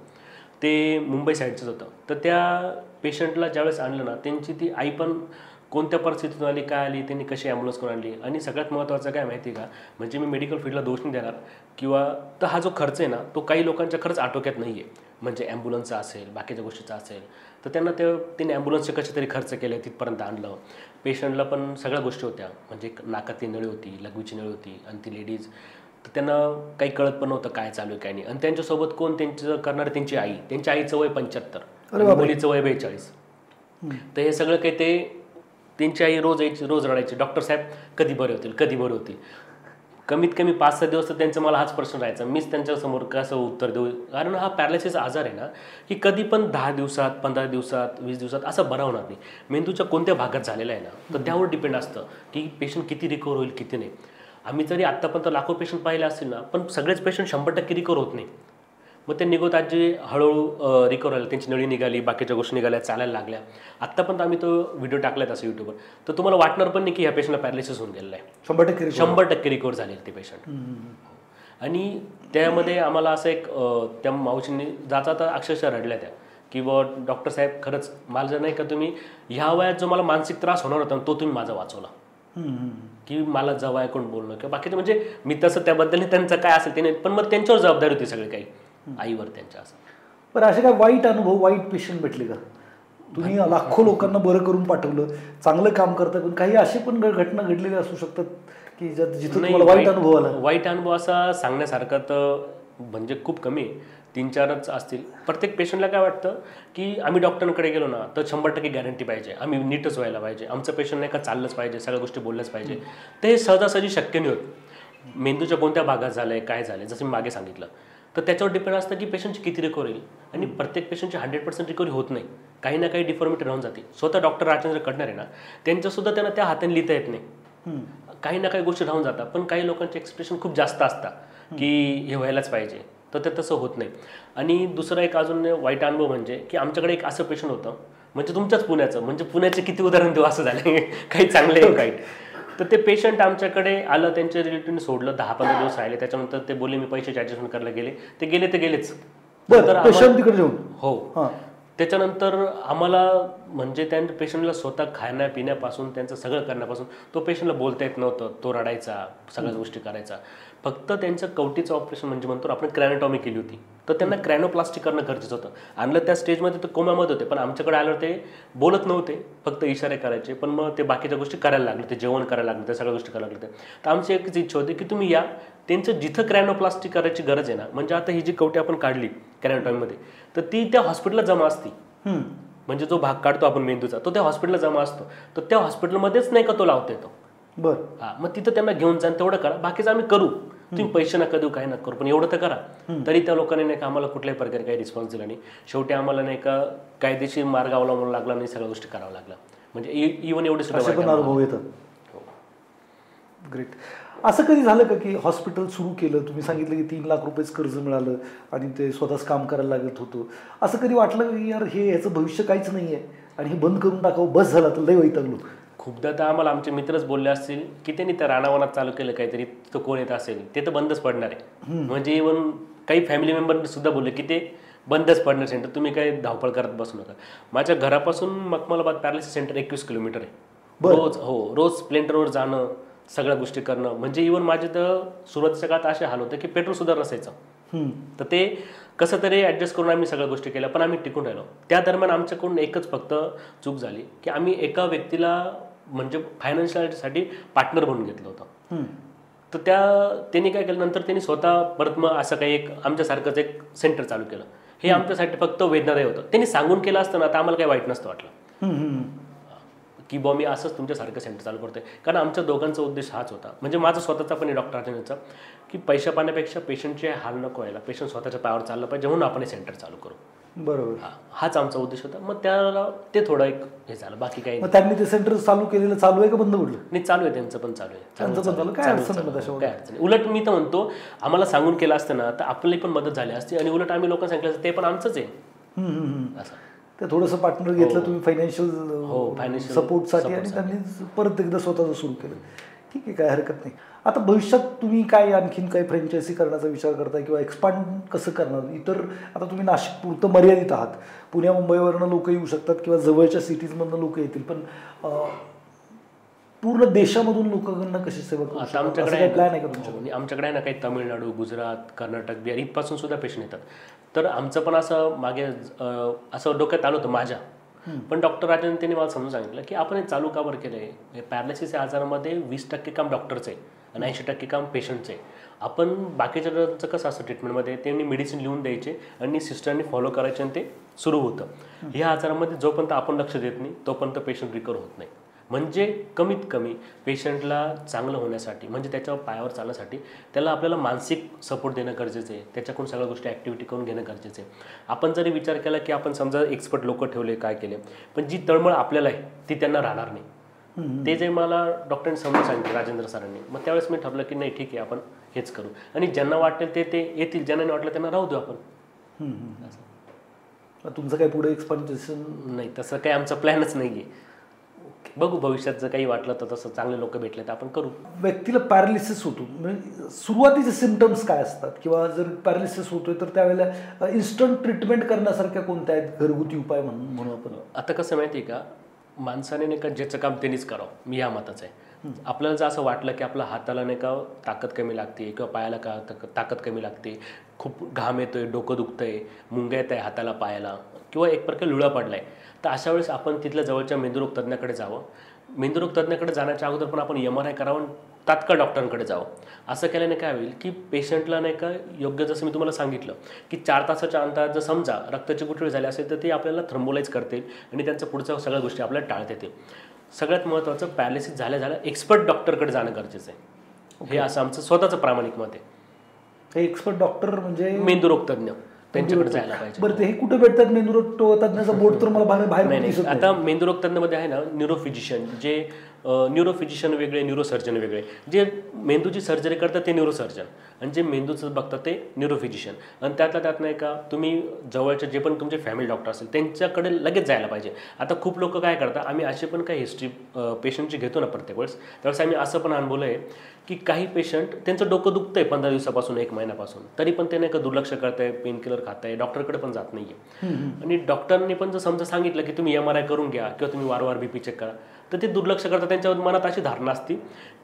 ते मुंबई साईडचंच होतं. तर त्या पेशंटला ज्यावेळेस आणलं ना, त्यांची ती आई पण कोणत्या परिस्थितीतून आली, काय आली, त्यांनी कशी ॲम्ब्युलन्स करून आणली. आणि सगळ्यात महत्त्वाचं काय माहिती का, म्हणजे मी मेडिकल फील्डला दोष नाही देणार किंवा, तर हा जो खर्च आहे ना, तो काही लोकांच्या खर्च आटोक्यात नाही आहे. म्हणजे ॲम्ब्युलन्सचा असेल, बाकीच्या गोष्टीचा असेल, तर त्यांनी ॲम्ब्युलन्सचे कसे तरी खर्च केले, तिथपर्यंत आणलं. पेशंटला पण सगळ्या गोष्टी होत्या, म्हणजे नाकातली नळी होती, लघवीची नळी होती, आणि ती लेडीज, तर त्यांना काही कळत पण नव्हतं काय चालू आहे काय नाही. आणि त्यांच्यासोबत कोण त्यांचं करणार, त्यांची आई. त्यांच्या आईचं वय 75, मुलीचं वय 42. तर हे सगळं काही त्यांची आई रोज यायची, रोज रडायची, डॉक्टर साहेब कधी बरे होतील, कधी बरे होतील. कमीत कमी 5-6 दिवस तर त्यांचा मला हाच प्रश्न राहायचा, मीच त्यांच्यासमोर कसं उत्तर देऊ. कारण हा पॅरालिसिस आजार आहे ना, की कधी पण 10 दिवसात, 15 दिवसात, 20 दिवसात असं बरा होणार नाही. मेंदूच्या कोणत्या भागात झालेला आहे ना, तर त्यावर डिपेंड असतं की पेशंट किती रिकवर होईल, किती नाही. आम्ही जरी आत्तापर्यंत लाखो पेशंट पाहिले असतील ना, पण सगळेच पेशंट 100% रिकवर होत नाही. मग ते निघत आजी हळूहळू रिकवर झाले, त्यांची नळी निघाली, बाकीच्या गोष्टी निघाल्या, चालायला लागल्या. आत्तापर्यंत आम्ही तो व्हिडिओ टाकला आहे तसं यूट्यूबवर, तर तुम्हाला वाटणार पण नाही की ह्या पेशंटला पॅरालिसिस होऊन गेलेला आहे. 100% रिकवर झाले ते पेशंट. आणि त्यामध्ये आम्हाला असं एक, त्या मावशींनी जाता अक्षरशः रडल्या त्या, की बुवा डॉक्टर साहेब खरंच मला नाही का तुम्ही ह्या वयात जो मला मानसिक त्रास होणार होता तो तुम्ही माझा वाचवला. की मला जवळ ऐकून बोलणं किंवा बाकीचं म्हणजे मी तसं त्याबद्दल त्यांचं काय असेल त्याने पण मग त्यांच्यावर जबाबदारी होती सगळी काही आईवर त्यांच्या. असं पण असे काय वाईट अनुभव वाईट पेशंट भेटले का? तुम्ही लाखो लोकांना बरं करून पाठवलं, चांगलं काम करता, पण काही असे पण घटना घडलेल्या असू शकतात की जिथं तुम्हाला वाईट अनुभव आला? वाईट अनुभव असा सांगण्यासारखा तर म्हणजे खूप कमी आहे, 3-4च असतील. प्रत्येक पेशंटला काय वाटतं की आम्ही डॉक्टरांकडे गेलो ना तर 100% गॅरंटी पाहिजे, आम्ही नीटच व्हायला पाहिजे, आमचं पेशंट नाही का चाललंच पाहिजे, सगळ्या गोष्टी बोलल्याच पाहिजे. तर हे सहजासहजी शक्य नाही होत. मेंदूच्या कोणत्या भागात झालं आहे काय झालं आहे जसं मी मागे सांगितलं तर त्याच्यावर डिपेंड असतं की पेशंटची किती रिकव्हरी होईल. आणि प्रत्येक पेशंटची 100% रिकव्हरी होत नाही, काही ना काही डिफॉर्मिटी राहून जाते. स्वतः डॉक्टर राजेंद्र कडणार आहे ना त्यांच्यासुद्धा त्यांना त्या हाताने लिहिता येत नाही, काही ना काही गोष्टी राहून जातात. पण काही लोकांचे एक्सप्रेशन खूप जास्त असतात की हे व्हायलाच पाहिजे, तर ते तसं होत नाही. आणि दुसरा एक अजून वाईट अनुभव म्हणजे की आमच्याकडे एक असं पेशंट होतं म्हणजे तुमच्याच पुण्याचं, म्हणजे पुण्याचे किती उदाहरण देऊ असं झालं काही चांगले एक वाईट. तर ते पेशंट आमच्याकडे आलं, त्यांच्या रिलेटिव्हने सोडलं, 10-15 दिवस राहिले, त्याच्यानंतर ते बोलले मी पैशाचे ॲडजस्टमेंट करायला गेले, ते गेलेच. हो. त्याच्यानंतर आम्हाला म्हणजे त्या पेशंटला स्वतः खाण्यापिण्यापासून त्यांचं सगळं करण्यापासून तो पेशंटला बोलता येत नव्हतं, तो रडायचा, सगळ्याच गोष्टी करायचा. फक्त त्यांचं कवटीचं ऑपरेशन म्हणजे म्हणतो आपण क्रॅनोटॉमी केली होती, तर त्यांना क्रॅनोप्लास्टी करणं गरजेचं होतं. आणलं त्या स्टेजमध्ये तर कोमामध्ये होते, पण आमच्याकडे आल्यावर ते बोलत नव्हते, फक्त इशारे करायचे. पण मग ते बाकीच्या गोष्टी करायला लागले, ते जेवण करायला लागले, त्या सगळ्या गोष्टी करायला लागल्या. तर आमची एकच इच्छा होती की तुम्ही या, त्यांचं जिथं क्रॅनोप्लास्टी करायची गरज आहे ना, म्हणजे आता ही जी कवटी आपण काढली क्रॅनोटॉमीमध्ये तर ती त्या हॉस्पिटलला जमा असती. म्हणजे जो भाग काढतो आपण मेंदूचा तो त्या हॉस्पिटलला जमा असतो, तर त्या हॉस्पिटलमध्येच नाही का तो लावता येतो. बरं, हा, मग तिथं त्यांना घेऊन जा, तेवढं करा, बाकीचं आम्ही करू, तुम्ही पैसे नका देऊ, काही नका करू, पण एवढं तर करा. तरी त्या लोकांनी नाही का आम्हाला कुठल्याही प्रकारे काही रिस्पॉन्स दिला नाही. शेवटी आम्हाला नाही का कायदेशीर मार्ग अवलंबून लागला नाही, सगळ्या गोष्टी कराव्या लागल्या. म्हणजे इव्हन एवढे सुद्धा अनुभव येतात. ग्रेट. असं कधी झालं का की हॉस्पिटल सुरू केलं, तुम्ही सांगितलं की 3 लाख रुपयेच कर्ज मिळालं आणि ते स्वतःच काम करायला लागत होतं, असं कधी वाटलं की यार ह्याचं भविष्य काहीच नाही आहे आणि हे बंद करून टाकावं, बस झाला तर लय वैतागलो? खूपदा तर आम्हाला आमचे मित्रच बोलले असतील की त्यांनी त्या रानावनात चालू केलं काहीतरी, तिथं कोण येत असेल ते तर बंदच पडणार आहे. म्हणजे इव्हन काही फॅमिली मेंबर सुद्धा बोलले की ते बंदच पडणार सेंटर, तुम्ही काही धावपळ करत बसू नका. माझ्या घरापासून मखमलाबाद पॅरालिसिस सेंटर 21 किलोमीटर आहे. रोज स्प्लेंडरवर जाणं, सगळ्या गोष्टी करणं. म्हणजे इव्हन माझे तर सुरुवातीच्या काळात असे हाल होते की पेट्रोल सुद्धा नसायचं, तर ते कसं तरी ॲडजस्ट करून आम्ही सगळ्या गोष्टी केल्या, पण आम्ही टिकून राहिलो. त्या दरम्यान आमच्याकडून एकच फक्त चूक झाली की आम्ही एका व्यक्तीला म्हणजे फायनान्शियलसाठी पार्टनर बनवून घेतलं होतं. तर त्यांनी काय केलं, नंतर त्यांनी स्वतः परत मग असं काही एक आमच्यासारखंच एक सेंटर चालू केलं. हे आमच्यासाठी फक्त वेदनादायी होतं. त्यांनी सांगून केलं असतं ना तर आम्हाला काही वाईट नसतं वाटलं की बॉ मी असंच तुमच्यासारखं सेंटर चालू करतोय. कारण आमच्या दोघांचा उद्देश हाच होता, म्हणजे माझा स्वतःचा पण डॉक्टर राजेंद्रचा, की पैसा पाण्यापेक्षा पेशंटचे हाल नको व्हायला, पेशंट स्वतःच्या पायावर चाललं पाहिजे म्हणून आपण हे सेंटर चालू करू. बरोबर, हाच आमचा उद्देश होता. मग त्याला ते थोडं एक हे झालं, बाकी काही नाही. त्यांनी ते सेंटर चालू केलेलं चालू आहे का बंद पडलं? नाही, चालू आहे, त्यांचं पण चालू आहे. काय अडचण नाही. उलट मी तर म्हणतो आम्हाला सांगून केलं असतं ना तर आपली पण मदत झाली असती, आणि उलट आम्ही लोकांना सांगितलं ते पण आमचंच आहे असं. ते थोडंसं पार्टनर घेतलं तुम्ही फायनान्शियल सपोर्टसाठी आणि त्यांनी परत एकदा स्वतःचं सुरू केलं. ठीक आहे, काय हरकत नाही. आता भविष्यात तुम्ही काय आणखीन काही फ्रँचायझी करण्याचा विचार करताय किंवा एक्सपांड कसं करणार? इतर आता तुम्ही नाशिक पुरतं मर्यादित आहात, पुण्या मुंबईवरनं लोक येऊ शकतात किंवा जवळच्या सिटीजमधनं लोक येतील, पण पूर्ण देशामधून लोकांना कशी सेवा करू? आता आमच्याकडे प्लॅन आहे का तुमच्याकडे? आमच्याकडे आहे ना काही तामिळनाडू, गुजरात, कर्नाटक, बिहार इथपासून सुद्धा पेशंट येतात. तर आमचं पण असं मागे असं डोक्यात आलं होतं माझ्या, पण डॉक्टर राजन त्यांनी मला समजून सांगितलं की आपण हे चालू का बरं केलं आहे. पॅरालिसिस या आजारामध्ये 20% काम डॉक्टरचं आहे आणि 80% काम पेशंटचं आहे. आपण बाकीच्या कसं असतं ट्रीटमेंटमध्ये, त्यांनी मेडिसिन लिहून द्यायचे आणि सिस्टरनी फॉलो करायचे आणि ते सुरू होतं. ह्या आजारामध्ये जोपर्यंत आपण लक्ष देत नाही तोपर्यंत पेशंट रिकवर होत नाही. म्हणजे कमीत कमी पेशंटला चांगलं होण्यासाठी, म्हणजे त्याच्यावर पायावर चालण्यासाठी त्याला आपल्याला मानसिक सपोर्ट देणं गरजेचं आहे, त्याच्याकडून सगळ्या गोष्टी ॲक्टिव्हिटी करून घेणं गरजेचं आहे. आपण जरी विचार केला की आपण समजा एक्सपर्ट लोक ठेवले, काय केले, पण जी तळमळ आपल्याला आहे ती त्यांना राहणार नाही. ते जे मला डॉक्टरांनी समजून सांगितलं राजेंद्र सरांनी, मग त्यावेळेस मी ठरलं की नाही ठीक आहे आपण हेच करू, आणि ज्यांना वाटेल ते येतील, ज्यांना नाही वाटलं त्यांना राहू देऊ आपण. तुमचं काही पुढे एक्सपान्शन? नाही, तसं काही आमचा प्लॅनच नाही आहे. बघू भविष्यात जर काही वाटलं तर तसं चांगले लोक भेटले तर आपण करू. व्यक्तीला पॅरालिसिस होतो म्हणजे सुरुवातीचे सिम्पटम्स काय असतात किंवा जर पॅरालिसिस होतोय तर त्यावेळेला इन्स्टंट ट्रीटमेंट करण्यासारख्या कोणत्या आहेत घरगुती उपाय म्हणून आपण? आता कसं माहिती आहे का, माणसाने नाही का ज्याचं काम त्यांनीच करावं, मी या मताचं आहे. आपल्याला जर असं वाटलं की आपल्या हाताला नाही का ताकद कमी लागते किंवा पायाला का ताकद कमी लागते, खूप घाम येतोय, डोकं दुखतंय, मुंग्या येत आहे हाताला पायाला किंवा एक प्रकारे लुळा पडलाय, तर अशा वेळेस आपण तिथल्या जवळच्या मेंदुरोग तज्ज्ञाकडे जावं. मेंदुरोग तज्ज्ञाकडे जाण्याच्या अगोदर पण आपण MRI करावं, तात्काळ डॉक्टरांकडे जावं. असं केल्याने काय होईल की पेशंटला नाही का योग्य, जसं मी तुम्हाला सांगितलं की 4 तासाच्या अंतरात जर समजा रक्ताची गुठळी झाली असेल तर ते आपल्याला थ्रोम्बोलाइज करतील आणि त्यांचं पुढच्या सगळ्या गोष्टी आपल्याला टाळता येतील. सगळ्यात महत्त्वाचं पॅरालिसिस झाल्या एक्सपर्ट डॉक्टरकडे जाणं गरजेचं आहे. हे असं आमचं स्वतःचं प्रामाणिक मत आहे. हे एक्सपर्ट डॉक्टर म्हणजे मेंदुरोग तज्ञ, त्यांच्याकडे जायला पाहिजे. बरं, ते हे कुठे भेटतात मेंदुरोग तज्ञाचा बोर्ड तर मला बाहेर नाही. आता मेंदुरोग तज्ञमध्ये आहे ना न्यूरोफिजिशियन, जे न्यूरोफिजिशियन वेगळे, न्यूरोसर्जन वेगळे. जे मेंदूची सर्जरी करतात ते न्यूरोसर्जन आणि जे मेंदूचं बघतात ते न्यूरोफिजिशियन. आणि त्यात नाही का तुम्ही जवळचे जे पण तुमचे फॅमिली डॉक्टर असेल त्यांच्याकडे लगेच जायला पाहिजे. आता खूप लोक काय करतात, आम्ही असे पण काही हिस्ट्री पेशंटची घेतो ना प्रत्येक वेळेस, त्यावेळेस आम्ही असं पण अनुभवलं आहे की काही पेशंट त्यांचं डोकं दुखतंय 15 दिवसापासून 1 महिन्यापासून, तरी पण ते नाही का दुर्लक्ष करत आहे, पेन किलर खात आहे, डॉक्टरकडे पण जात नाही आहे. आणि डॉक्टरने पण जर समजा सांगितलं की तुम्ही MRI करून घ्या किंवा तुम्ही वारंवार BP चेक करा, तर ते दुर्लक्ष करतात. त्यांच्या मनात अशी धारणा असते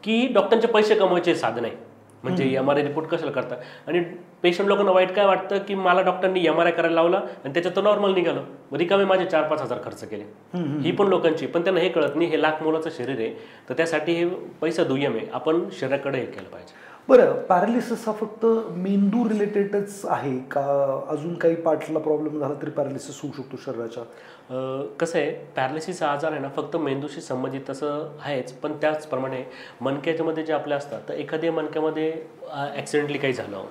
की डॉक्टरांचे पैसे कमवायचे साधन आहे, म्हणजे MRI रिपोर्ट कशाला करतात. आणि पेशंट लोकांना वाईट काय वाटतं की मला डॉक्टरांनी MRI करायला लावला आणि त्याच्यात तर नॉर्मल निघालं, रिकामे माझे 4-5 हजार खर्च केले. ही पण लोकांची, पण त्यांना हे कळत नाही हे लाख मोलाचं शरीर आहे, तर त्यासाठी हे पैसा दुय्यम आहे, आपण शरीराकडे हे केलं पाहिजे. बरं, पॅरालिसिस हा फक्त मेंदू रिलेटेडच आहे का अजून काही पार्टला प्रॉब्लेम झाला तरी पॅरालिसिस होऊ शकतो शरीराच्या? कसं आहे, पॅरालिसिसचा आजार आहे ना फक्त मेंदूशी संबंधित तसं आहेच, पण त्याचप्रमाणे मणक्याच्यामध्ये जे आपले असतात, तर एखाद्या मणक्यामध्ये ॲक्सिडेंटली काही झालं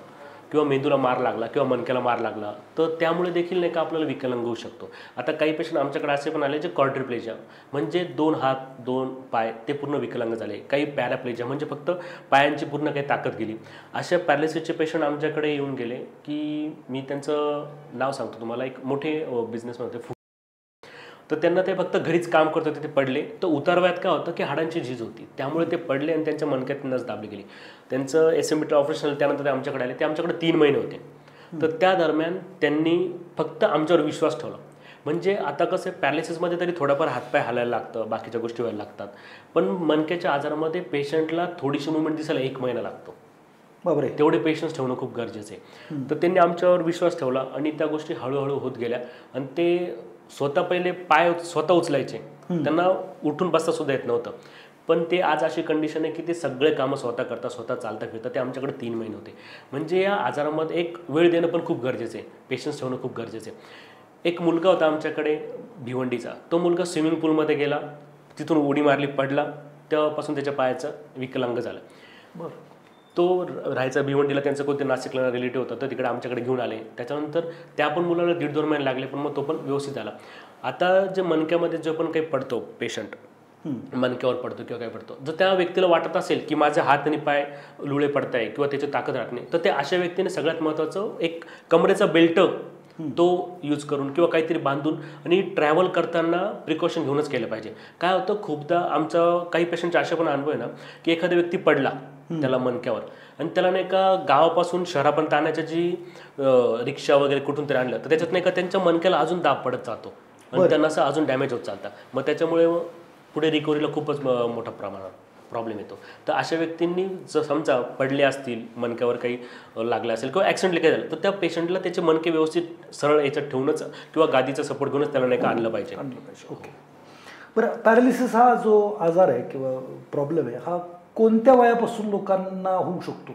किंवा मेंदूला मार लागला किंवा मणक्याला मार लागला, तर त्यामुळे देखील नाही का आपल्याला विकलांग होऊ शकतो. आता काही पेशंट आमच्याकडे असे पण आले जे क्वाड्रिप्लेजिया म्हणजे 2 हात 2 पाय ते पूर्ण विकलांग झाले. काही पॅराप्लेजिया म्हणजे फक्त पायांची पूर्ण काही ताकद गेली. अशा पॅरालिसिसचे पेशंट आमच्याकडे येऊन गेले की मी त्यांचं नाव सांगतो तुम्हाला. एक मोठे बिझनेसमॅन होते, तर त्यांना ते फक्त घरीच काम करत होते, ते पडले, तर उतारवयात काय होतं की हाडांची झीज होती, त्यामुळे ते पडले आणि त्यांच्या मणक्यात नस दाबली गेली. त्यांचं SMBT ऑपरेशन त्यानंतर ते आमच्याकडे आले. ते आमच्याकडे 3 महिने होते. तर त्या दरम्यान त्यांनी फक्त आमच्यावर विश्वास ठेवला. म्हणजे आता कसं आहे, पॅरालिसिसमध्ये तरी थोडाफार हातपाय हालायला लागतं, बाकीच्या गोष्टी व्हायला लागतात, पण मणक्याच्या आजारामध्ये पेशंटला थोडीशी मुवमेंट दिसायला 1 महिना लागतो. बापरे, तेवढे पेशन्स ठेवणं खूप गरजेचं आहे. तर त्यांनी आमच्यावर विश्वास ठेवला आणि त्या गोष्टी हळूहळू होत गेल्या. आणि ते स्वतः पहिले पाय स्वतः उचलायचे, त्यांना उठून बसता सुद्धा येत नव्हतं, पण ते आज अशी कंडिशन आहे की ते सगळे कामं स्वतः करतात, स्वतः चालता फिरतात. ते आमच्याकडे 3 महिने होते. म्हणजे या आजारामध्ये एक वेळ देणं पण खूप गरजेचं आहे, पेशन्स ठेवणं खूप गरजेचं आहे. एक मुलगा होता आमच्याकडे भिवंडीचा, तो मुलगा स्विमिंग पूलमध्ये गेला, तिथून उडी मारली, पडला, तेव्हापासून त्याच्या पायाचं विकलांग झालं. बरं, तो राहायचा भिवंडीला, त्यांचं कोणते नाशिकला रिलेटिव्ह होतं, तर तिकडे आमच्याकडे घेऊन आले. त्याच्यानंतर त्या पण मुलाला 1.5-2 महिने लागले, पण मग तो पण व्यवस्थित झाला. आता जे मणक्यामध्ये जो पण काही पडतो पेशंट, मणक्यावर पडतो किंवा काय पडतो, जर त्या व्यक्तीला वाटत असेल की माझे हात आणि पाय लुळे पडत आहे किंवा त्याची ताकद राहत नाही, तर ते अशा व्यक्तीने सगळ्यात महत्त्वाचं एक कमरेचा बेल्ट तो यूज करून किंवा काहीतरी बांधून आणि ट्रॅव्हल करताना प्रिकॉशन घेऊनच केलं पाहिजे. काय होतं, खूपदा आमचं काही पेशंटचे असे पण अनुभव आहे ना की एखादा व्यक्ती पडला त्याला मणक्यावर आणि त्याला नाही का गावापासून शहरापर्यंत आणण्याची जी रिक्षा वगैरे कुठून तरी आणलं, तर त्याच्यात नाही का त्यांच्या मणक्याला अजून दाब पडत जातो आणि त्यांना असं अजून डॅमेज होत चालतं. मग त्याच्यामुळे पुढे रिकव्हरीला खूपच मोठा प्रमाणात प्रॉब्लेम येतो. तर अशा व्यक्तींनी जर समजा पडले असतील, मणक्यावर काही लागलं असेल किंवा ॲक्सिडेंटली काय झालं, तर त्या पेशंटला त्याचे मणके व्यवस्थित सरळ याच्यात ठेवूनच किंवा गादीचा सपोर्ट घेऊनच त्याला नाही का आणलं पाहिजे. ओके. बरं, पॅरालिसिस हा जो आजार आहे किंवा प्रॉब्लेम आहे, हा कोणत्या वयापासून लोकांना होऊ शकतो?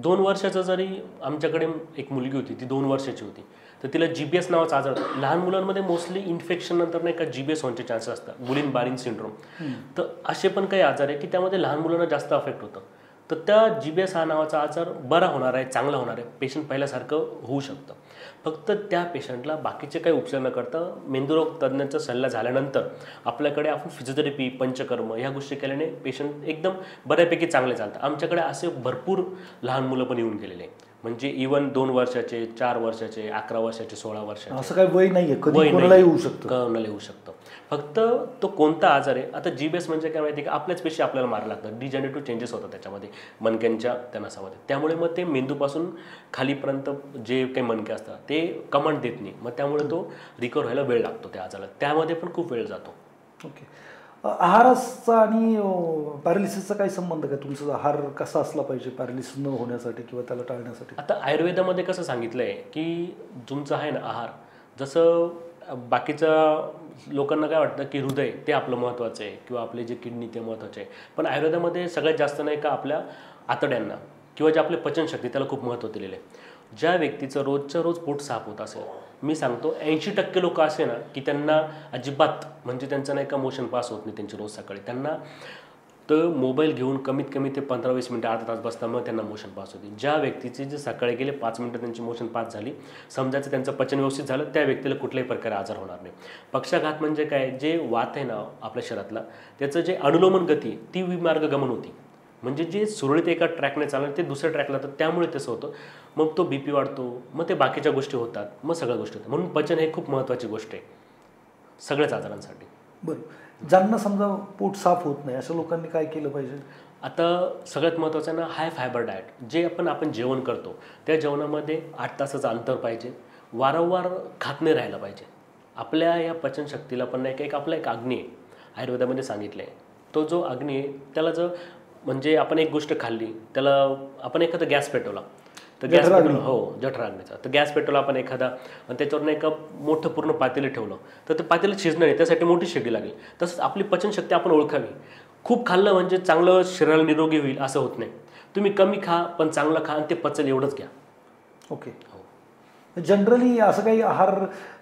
2 वर्षाचं जरी आमच्याकडे एक मुलगी होती, ती 2 वर्षाची होती, तर तिला GBS नावाचा आजार होता. लहान मुलांमध्ये मोस्टली इन्फेक्शन नंतर नाही का GBS होण्याचे चान्सेस असतात, गुलिन बारिन सिंड्रोम. तर असे पण काही आजार आहे की त्यामध्ये लहान मुलांना जास्त अफेक्ट होतं. तर त्या GBS हा नावाचा आजार बरा होणार आहे, चांगला होणार आहे, पेशंट पहिल्यासारखं होऊ शकतं. फक्त त्या पेशंटला बाकीचे काही उपचार न करता मेंदुरोग तज्ज्ञांचा सल्ला झाल्यानंतर आपल्याकडे आपण फिजिओथेरपी, पंचकर्म ह्या गोष्टी केल्याने पेशंट एकदम बऱ्यापैकी चांगले चालतात. आमच्याकडे असे भरपूर लहान मुलं पण येऊन गेलेले, म्हणजे इव्हन 2 वर्षाचे, 4 वर्षाचे, 11 वर्षाचे, 16 वर्षाचे, असं काही वय नाहीये, कधी कोणालाही होऊ शकतं. कोणाला येऊ शकतं. फक्त तो कोणता आजार आहे, आता जीबीएस म्हणजे काय माहिती आहे का, आपल्याच पेशी आपल्याला मारायला लागतात, डिजनरेटिव्ह चेंजेस होतात त्याच्यामध्ये मणक्यांच्या त्या नसामध्ये, त्यामुळे मग ते मेंदूपासून खालीपर्यंत जे काही मणके असतात ते कमांड देत नाही, मग त्यामुळे तो रिकवर व्हायला वेळ लागतो त्या आजाराला, त्यामध्ये पण खूप वेळ जातो. ओके. आहाराचा आणि पॅरालिसिसचा काही संबंध काय? तुमचा आहार कसा असला पाहिजे पॅरालिसिस न होण्यासाठी किंवा त्याला टाळण्यासाठी? आता आयुर्वेदामध्ये कसं सांगितलं आहे की तुमचा आहे ना आहार, जसं बाकीच्या लोकांना काय वाटतं की हृदय ते आपलं महत्त्वाचं आहे किंवा आपले जे किडनी ते महत्त्वाचे आहे, पण आयुर्वेदामध्ये सगळ्यात जास्त नाही का आपल्या आतड्यांना किंवा जे आपले पचनशक्ती त्याला खूप महत्त्व दिलेलं आहे. ज्या व्यक्तीचं रोजच्या रोज पोट साफ होत असेल, मी सांगतो 80% लोक असे ना की त्यांना अजिबात म्हणजे त्यांचं नाही का मोशन पास होत नाही त्यांची रोज सकाळी, त्यांना तर मोबाईल घेऊन कमीत कमी ते 15-20 मिनटं अर्धा तास बसता मग त्यांना मोशन पास होते. ज्या व्यक्तीची जे सकाळी गेले 5 मिनटं त्यांची मोशन पास झाली, समजायचं त्यांचं पचन व्यवस्थित झालं, त्या व्यक्तीला कुठल्याही प्रकारे आजार होणार नाही. पक्षाघात म्हणजे काय, जे वात आहे ना आपल्या शरीरातला त्याचं जे अनुलोमन गती ती विमार्गगमन होती, म्हणजे जे सुरळीत एका ट्रॅकने चालणार ते दुसऱ्या ट्रॅकला तर त्यामुळे तसं होतं, मग तो BP वाढतो, मग ते बाकीच्या गोष्टी होतात, मग सगळ्या गोष्टी होतात. म्हणून पचन हे खूप महत्त्वाची गोष्ट आहे सगळ्याच आजारांसाठी. बरं, ज्यांना समजा पोट साफ होत नाही अशा लोकांनी काय केलं पाहिजे? आता सगळ्यात महत्त्वाचं ना हाय फायबर डाएट, जे आपण जेवण करतो त्या जेवणामध्ये 8 तासाचं अंतर पाहिजे, वारंवार खात नाही राहायला पाहिजे. आपल्या या पचनशक्तीला पण नाही का एक आपला एक अग्नी आहे, आयुर्वेदामध्ये सांगितलं आहे, तो जो अग्नी आहे त्याला जर म्हणजे आपण एक गोष्ट खाल्ली, त्याला आपण एखादा गॅस पेटवला तर गॅस पेटवला, हो जठराग्नीचा, तर गॅस पेटवला आपण एखादा आणि त्याच्यावर एका मोठं पूर्ण पातेलं ठेवलं तर ते पातेलं शिजणार नाही, त्यासाठी मोठी शेगडी लागेल. तसंच आपली पचनशक्ती आपण ओळखावी. खूप खाल्लं म्हणजे चांगलं शरीराला निरोगी होईल असं होत नाही. तुम्ही कमी खा पण चांगलं खा आणि ते पचेल एवढंच घ्या. ओके. जनरली असं काही आहार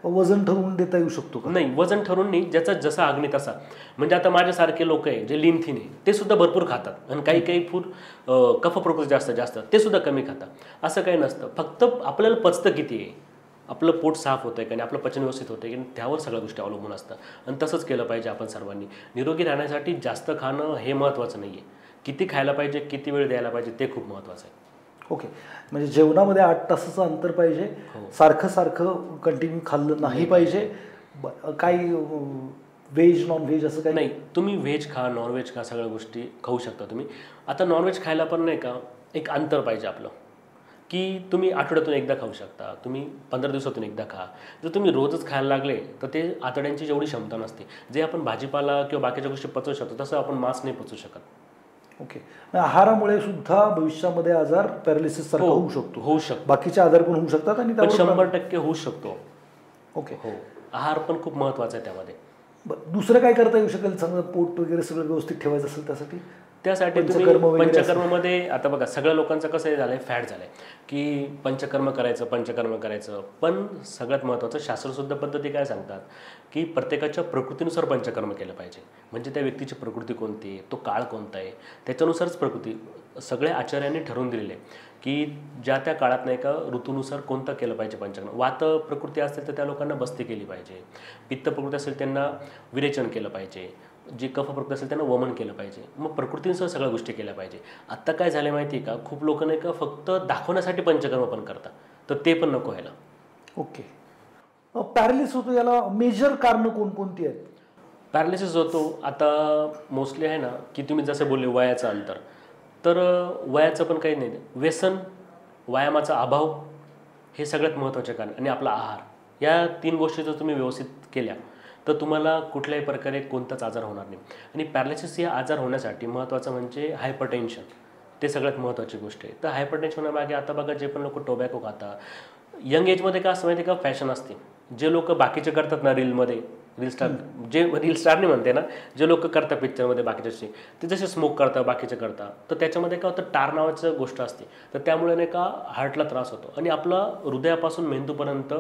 वजन ठरवून देता येऊ शकतो का? नाही, वजन ठरवून नाही, ज्याचा जसा अग्नी तसा. म्हणजे आता माझ्यासारखे लोक आहे जे लीन थिन आहे ते सुद्धा भरपूर खातात आणि काही कफ प्रकृती जास्त ते सुद्धा कमी खातात, असं काही नसतं. फक्त आपल्याला पचतं किती आहे, आपलं पोट साफ होतं आहे आणि आपलं पचन व्यवस्थित होतं आहे की त्यावर सगळ्या गोष्टी अवलंबून असतात. आणि तसंच केलं पाहिजे आपण सर्वांनी. निरोगी राहण्यासाठी जास्त खाणं हे महत्त्वाचं नाही आहे, किती खायला पाहिजे, किती वेळ द्यायला पाहिजे ते खूप महत्त्वाचं आहे. ओके. म्हणजे जेवणामध्ये 8 तासाचं अंतर पाहिजे, सारखं कंटिन्यू खाल्लं नाही पाहिजे. काही व्हेज नॉन व्हेज असं काही नाही, तुम्ही व्हेज खा नॉनव्हेज खा, सगळ्या गोष्टी खाऊ शकता तुम्ही. आता नॉनव्हेज खायला पण नाही का एक अंतर पाहिजे आपलं, की तुम्ही आठवड्यातून एकदा खाऊ शकता, तुम्ही 15 दिवसातून एकदा खा. जर तुम्ही रोजच खायला लागले तर ते आतड्यांची जेवढी क्षमता नसते, जे आपण भाजीपाला किंवा बाकीच्या गोष्टी पचवू शकतो तसं आपण मांस नाही पचवू शकत. ओके. आहारामुळे सुद्धा भविष्यामध्ये आजार पॅरालिसिस सारखा होऊ शकतो, बाकीचे आजार पण होऊ शकतात आणि 100% होऊ शकतो. ओके. हो, आहार पण खूप महत्त्वाचा आहे त्यामध्ये. दुसरं काय करता येऊ शकेल समजा पोट वगैरे सगळं व्यवस्थित ठेवायचं असेल त्यासाठी तुम्ही पंचकर्ममध्ये, आता बघा सगळ्या लोकांचं कसं झालं आहे, फॅट झालं आहे की पंचकर्म करायचं, पण सगळ्यात महत्त्वाचं शास्त्रशुद्ध पद्धती काय सांगतात की प्रत्येकाच्या प्रकृतीनुसार पंचकर्म केलं पाहिजे. म्हणजे त्या व्यक्तीची प्रकृती कोणती आहे, तो काळ कोणता आहे, त्याच्यानुसारच प्रकृती सगळ्या आचार्यांनी ठरवून दिलेले आहे की ज्या त्या काळात नाही का ऋतूनुसार कोणतं केलं पाहिजे पंचकर्म. वात प्रकृती असेल तर त्या लोकांना बस्ती केली पाहिजे, पित्त प्रकृती असेल त्यांना विरेचन केलं पाहिजे, जी कफ प्रकृती असेल त्यांना वमन केलं पाहिजे. मग प्रकृतीनुसार सगळ्या गोष्टी केल्या पाहिजे. आत्ता काय झालं माहिती आहे का, खूप लोक नाही का फक्त दाखवण्यासाठी पंचकर्म पण करतात, तर ते पण नको व्हायला. ओके. पॅरालिसिस होतो याला मेजर कारणं कोणकोणती आहेत? पॅरालिसिस होतो आता मोस्टली आहे ना की तुम्ही जसं बोलले वयाचं अंतर, तर वयाचं पण काही नाही, व्यसन, व्यायामाचा अभाव हे सगळ्यात महत्त्वाचे कारण आणि आपला आहार, या 3 गोष्टी जर तुम्ही व्यवस्थित केल्या तर तुम्हाला कुठल्याही प्रकारे कोणताच आजार होणार नाही. आणि पॅरालिसिस या आजार होण्यासाठी महत्त्वाचं म्हणजे हायपरटेन्शन, ते सगळ्यात महत्त्वाची गोष्ट आहे. तर हायपरटेन्शन होण्यामागे आता बघा जे पण लोक टोबॅको खातात, यंग एजमध्ये का असं माहिती का फॅशन असते, जे लोक बाकीचे करतात ना रील स्टार, जे रील स्टार नाही म्हणते ना, जे लोक करतात पिक्चरमध्ये बाकीचे ते जसे स्मोक करतात बाकीचे करतात, तर त्याच्यामध्ये काय होतं टार नावाचं गोष्ट असते, तर त्यामुळे नाही का हार्टला त्रास होतो आणि आपला हृदयापासून मेंदूपर्यंत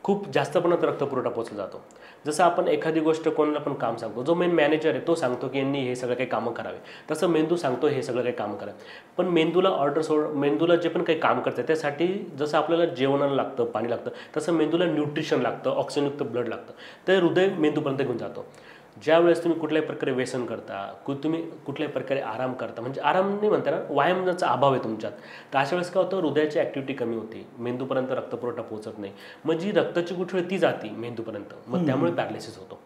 खूप जास्त प्रमाणात रक्तपुरवठा पोचला जातो. जसं आपण एखादी गोष्ट कोणाला पण काम सांगतो, जो मेन मॅनेजर आहे तो सांगतो की यांनी हे सगळं काही कामं करावे, तसं मेंदू सांगतो हे सगळं काही कामं करावे. पण मेंदूला जे पण काही काम करतं त्यासाठी जसं आपल्याला जेवणाला लागतं, पाणी लागतं, तसं मेंदूला न्यूट्रिशन लागतं, ऑक्सिजनयुक्त ब्लड लागतं, तर हृदय मेंदूपर्यंत घेऊन जातो. ज्यावेळेस तुम्ही कुठल्याही प्रकारे व्यसन करता, तुम्ही कुठल्याही प्रकारे आराम करता, म्हणजे आराम नाही म्हणता ना, व्यायामाचा अभाव आहे तुमच्यात, तर अशा वेळेस काय होतं, हृदयाची ॲक्टिव्हिटी कमी होते, मेंदूपर्यंत रक्तपुरवठा पोहोचत नाही, मग जी रक्ताची गुठळी ती जाते मेंदूपर्यंत, मग त्यामुळे पॅरालिसिस होतो.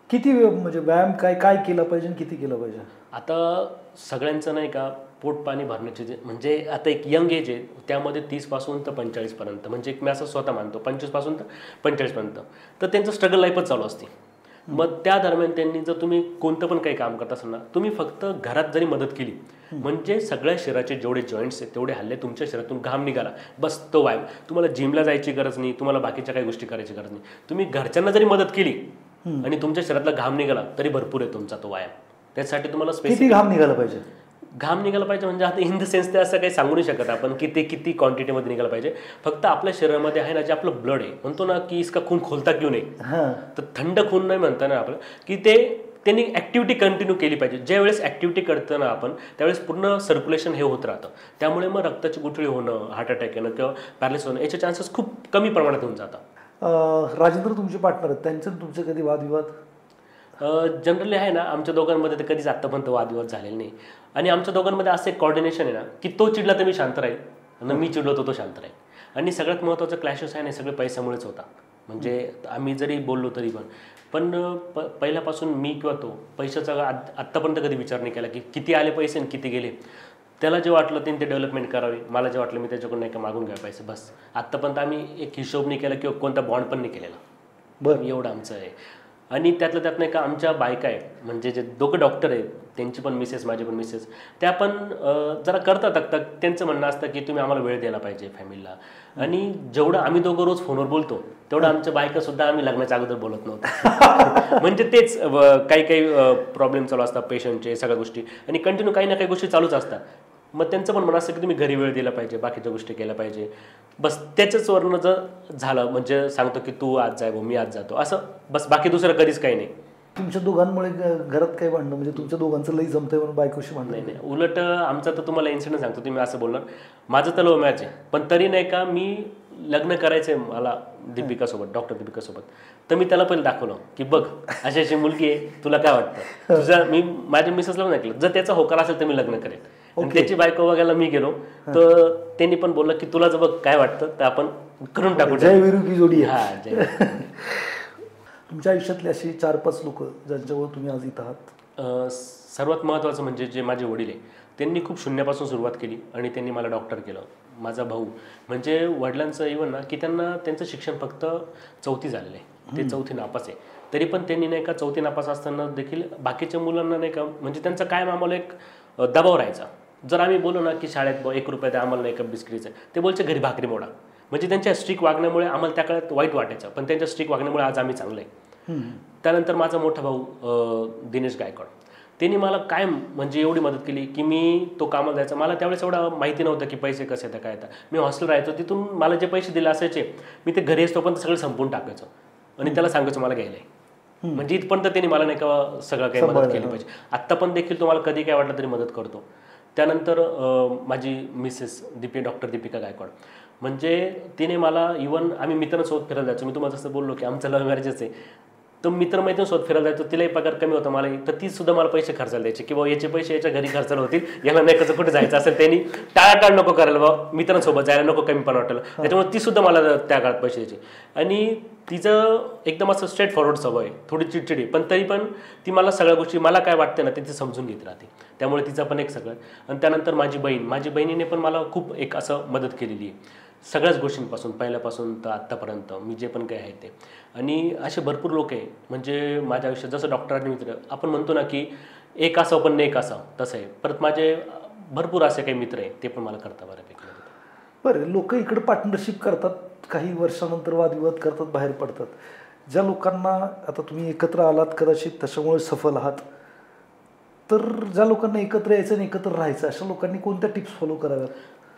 किती म्हणजे व्यायाम काय काय केलं पाहिजे आणि किती केलं पाहिजे? आता सगळ्यांचं नाही का पोट पाणी भरण्याचे जे म्हणजे आता एक यंग एज आहे त्यामध्ये 30 ते 45 पर्यंत म्हणजे मी असं स्वतः मानतो 25 ते 45 पर्यंत तर त्यांचं स्ट्रगल लाईफच चालू असते. मग त्या दरम्यान त्यांनी जर तुम्ही कोणतं पण काही काम करत असाल ना तुम्ही फक्त घरात जरी मदत केली म्हणजे सगळ्या शरीराचे जेवढे जॉईंट्स आहेत तेवढे हल्ले तुमच्या शरीरातून घाम निघाला बस तो व्यायाम. तुम्हाला जिमला जायची गरज नाही, तुम्हाला बाकीच्या काही गोष्टी करायची गरज नाही. तुम्ही घरच्यांना जरी मदत केली आणि तुमच्या शरीरातला घाम निघाला तरी भरपूर आहे तुमचा तो व्यायाम. त्यासाठी तुम्हाला किती घाम निघाला पाहिजे? घाम निघाला पाहिजे म्हणजे आता इन द सेन्स ते असं काही सांगू नाही शकत आपण की ते किती क्वांटिटीमध्ये निघाला पाहिजे. फक्त आपल्या शरीरामध्ये आहे ना जे आपलं ब्लड आहे म्हणतो ना की इसका खून खोलता क्यों नाही, तर थंड खून नाही म्हणता ना आपलं की ते त्यांनी ॲक्टिव्हिटी कंटिन्यू केली पाहिजे. ज्या वेळेस ॲक्टिव्हिटी करतो ना आपण त्यावेळेस पूर्ण सर्क्युलेशन हे होत राहतं. त्यामुळे मग रक्ताची गुठळी होणं, हार्ट अटॅक येणं किंवा पॅरालिसिस होणं याचे चान्सेस खूप कमी प्रमाणात होऊन जातात. राजेंद्र तुमचे पार्टनर आहेत त्यांचे तुमचे कधी वादविवाद? जनरली आहे ना आमच्या दोघांमध्ये तर कधीच आत्तापर्यंत वादविवाद झालेले नाही. आणि आमच्या दोघांमध्ये असं एक कॉर्डिनेशन आहे ना की तो चिडला तर मी शांत राहील आणि मी चिडलो तर तो शांत राहील. आणि सगळ्यात महत्त्वाचं क्लॅशेस आहे ना सगळे पैशामुळेच होता. म्हणजे आम्ही जरी बोललो तरी पण पहिल्यापासून मी किंवा तो पैशाचा आत्तापर्यंत कधी विचार नाही केला की किती आले पैसे आणि किती गेले. त्याला जे वाटलं त्यांनी ते डेव्हलपमेंट करावी, मला जे वाटलं मी त्याच्याकडून नाही का मागून घ्या पैसे बस. आत्तापर्यंत आम्ही एक हिशोब नाही केला किंवा कोणता बॉन्ड पण नाही केलेला. बरं एवढं आमचं आहे. आणि त्यातलं त्यात नाही का आमच्या बायका आहे म्हणजे जे दोघं डॉक्टर आहेत त्यांची पण मिसेस माझी पण मिसेस त्या पण जरा करतात त्यांचं म्हणणं असतं की तुम्ही आम्हाला वेळ द्यायला पाहिजे फॅमिलीला. आणि जेवढं आम्ही दोघं रोज फोनवर बोलतो तेवढं आमच्या बायका सुद्धा आम्ही लग्नाच्या अगोदर बोलत नव्हतो. म्हणजे तेच काही काही प्रॉब्लेम चालू असतात पेशंटचे सगळ्या गोष्टी आणि कंटिन्यू काही ना काही गोष्टी चालूच असतात. मग त्यांचं पण म्हणणं असतं की तुम्ही घरी वेळ दिला पाहिजे, बाकीच्या गोष्टी केल्या पाहिजे. बस त्याच्याच वर्ण जर झालं म्हणजे सांगतो की तू आज जाय मी आज जातो असं बस, बाकी दुसरं कधीच काही नाही. तुमच्या दोघांमुळे घरात काही भांडणं म्हणजे तुमच्या दोघांचं लई जमतंय म्हणून बायकोशी भांडण? नाही नाही, उलट आमचा तर तुम्हाला इन्सिडेंट सांगतो. तुम्ही असं बोलणार माझं तर लव्ह मॅच आहे पण तरी नाही का मी लग्न करायचंय मला दीपिकासोबत, डॉक्टर दीपिकासोबत. तर मी त्याला पहिलं दाखवलं की बघ अशी अशी मुलगी आहे, तुला काय वाटतं तुझ्या. मी माझ्या मिसेसला नाही ऐकलं, जर त्याचा होकार असेल तर मी लग्न करेन. आणि त्याची बायको बघायला मी गेलो तर त्यांनी पण बोललं की तुला जर बघ काय वाटतं तर आपण करून टाकू. जय वीरू की जोडी. हा जय. तुमच्या आयुष्यातले अशी 4-5 लोक ज्यांच्यावर तुम्ही आज इथं आहात? सर्वात महत्त्वाचं म्हणजे जे माझे वडील आहे त्यांनी खूप शून्यापासून सुरुवात केली आणि त्यांनी मला डॉक्टर केलं. माझा भाऊ म्हणजे वडिलांचं इव्हन ना की त्यांना त्यांचं शिक्षण फक्त 4थी झालेलं आहे, ते 4थी नापास आहे. तरी पण त्यांनी नाही का 4थी नापास असताना देखील बाकीच्या मुलांना नाही का म्हणजे त्यांचा कायम आम्हाला एक दबाव राहायचा. जर आम्ही बोललो ना की शाळेत 1 रुपया द्या आम्हाला नाही का बिस्किटचं, ते बोलचे घरी भाकरी मोडा. म्हणजे त्यांच्या स्ट्रिक वागण्यामुळे आम्हाला त्या काळात वाईट वाटायचं पण त्यांच्या स्ट्रिक वागण्यामुळे आज आम्ही चांगलं आहे. त्यानंतर माझा मोठा भाऊ दिनेश गायकवाड त्यांनी मला काय म्हणजे एवढी मदत केली की मी तो कामाला जायचा. मला त्यावेळेस एवढं माहिती नव्हतं की पैसे कसे येतात काय येतात. मी हॉस्टेल राहायचो तिथून मला जे पैसे दिले असायचे मी ते घरी असतो पण सगळं संपून टाकायचं आणि त्याला सांगायचं मला घ्यायला आहे. म्हणजे इथपर्यंत त्यांनी मला नाही का सगळं काही मदत केली पाहिजे. आत्ता पण देखील तुम्हाला कधी काय वाटलं तरी मदत करतो. त्यानंतर माझी मिसेस डॉक्टर दीपिका गायकवाड म्हणजे तिने मला इव्हन आम्ही मित्रांसोबत फिरायला जायचो. मी तुम्हाला जसं बोललो की आमचं लव्ह मॅरेजच आहे तर मित्रमैत्रिणीसोबत फिरायला जायचो. तिलाही पगार कमी होता मलाही, तर ती सुद्धा मला पैसे खर्चायला द्यायचे की बाबा याचे पैसे याच्या घरी खर्चायला होतील, याला नाही कसं कुठे जायचं असेल त्यांनी टाळाटाळ नको करायला बाबा मित्रांसोबत जायला नको कमी पण वाटेल. त्याच्यामुळे ती सुद्धा मला त्या काळात पैसे द्यायची. आणि तिचं एकदम असं स्ट्रेट फॉरवर्ड सवय आहे, थोडी चिडचिडी पण तरी पण ती मला सगळ्या गोष्टी मला काय वाटते ना ते समजून घेत राहते. त्यामुळे तिचं पण एक सगळं. आणि त्यानंतर माझी बहिणीने पण मला खूप एक असं मदत केलेली आहे सगळ्याच गोष्टींपासून पहिल्यापासून तर आत्तापर्यंत मी जे पण काही आहे ते. आणि असे भरपूर लोक आहे म्हणजे माझ्या आयुष्यात जसं डॉक्टरांनी मित्र आपण म्हणतो ना की एक असावं पण एक असावं तसं आहे. परत माझे भरपूर असे काही मित्र आहे ते पण मला करतात बऱ्यापैकी. बरं लोक इकडे पार्टनरशिप करतात, काही वर्षानंतर वादविवाद करतात, बाहेर पडतात. ज्या लोकांना आता तुम्ही एकत्र आलात कदाचित त्याच्यामुळे सफल आहात, तर ज्या लोकांना एकत्र यायचं आणि एकत्र राहायचं अशा लोकांनी कोणत्या टिप्स फॉलो कराव्यात?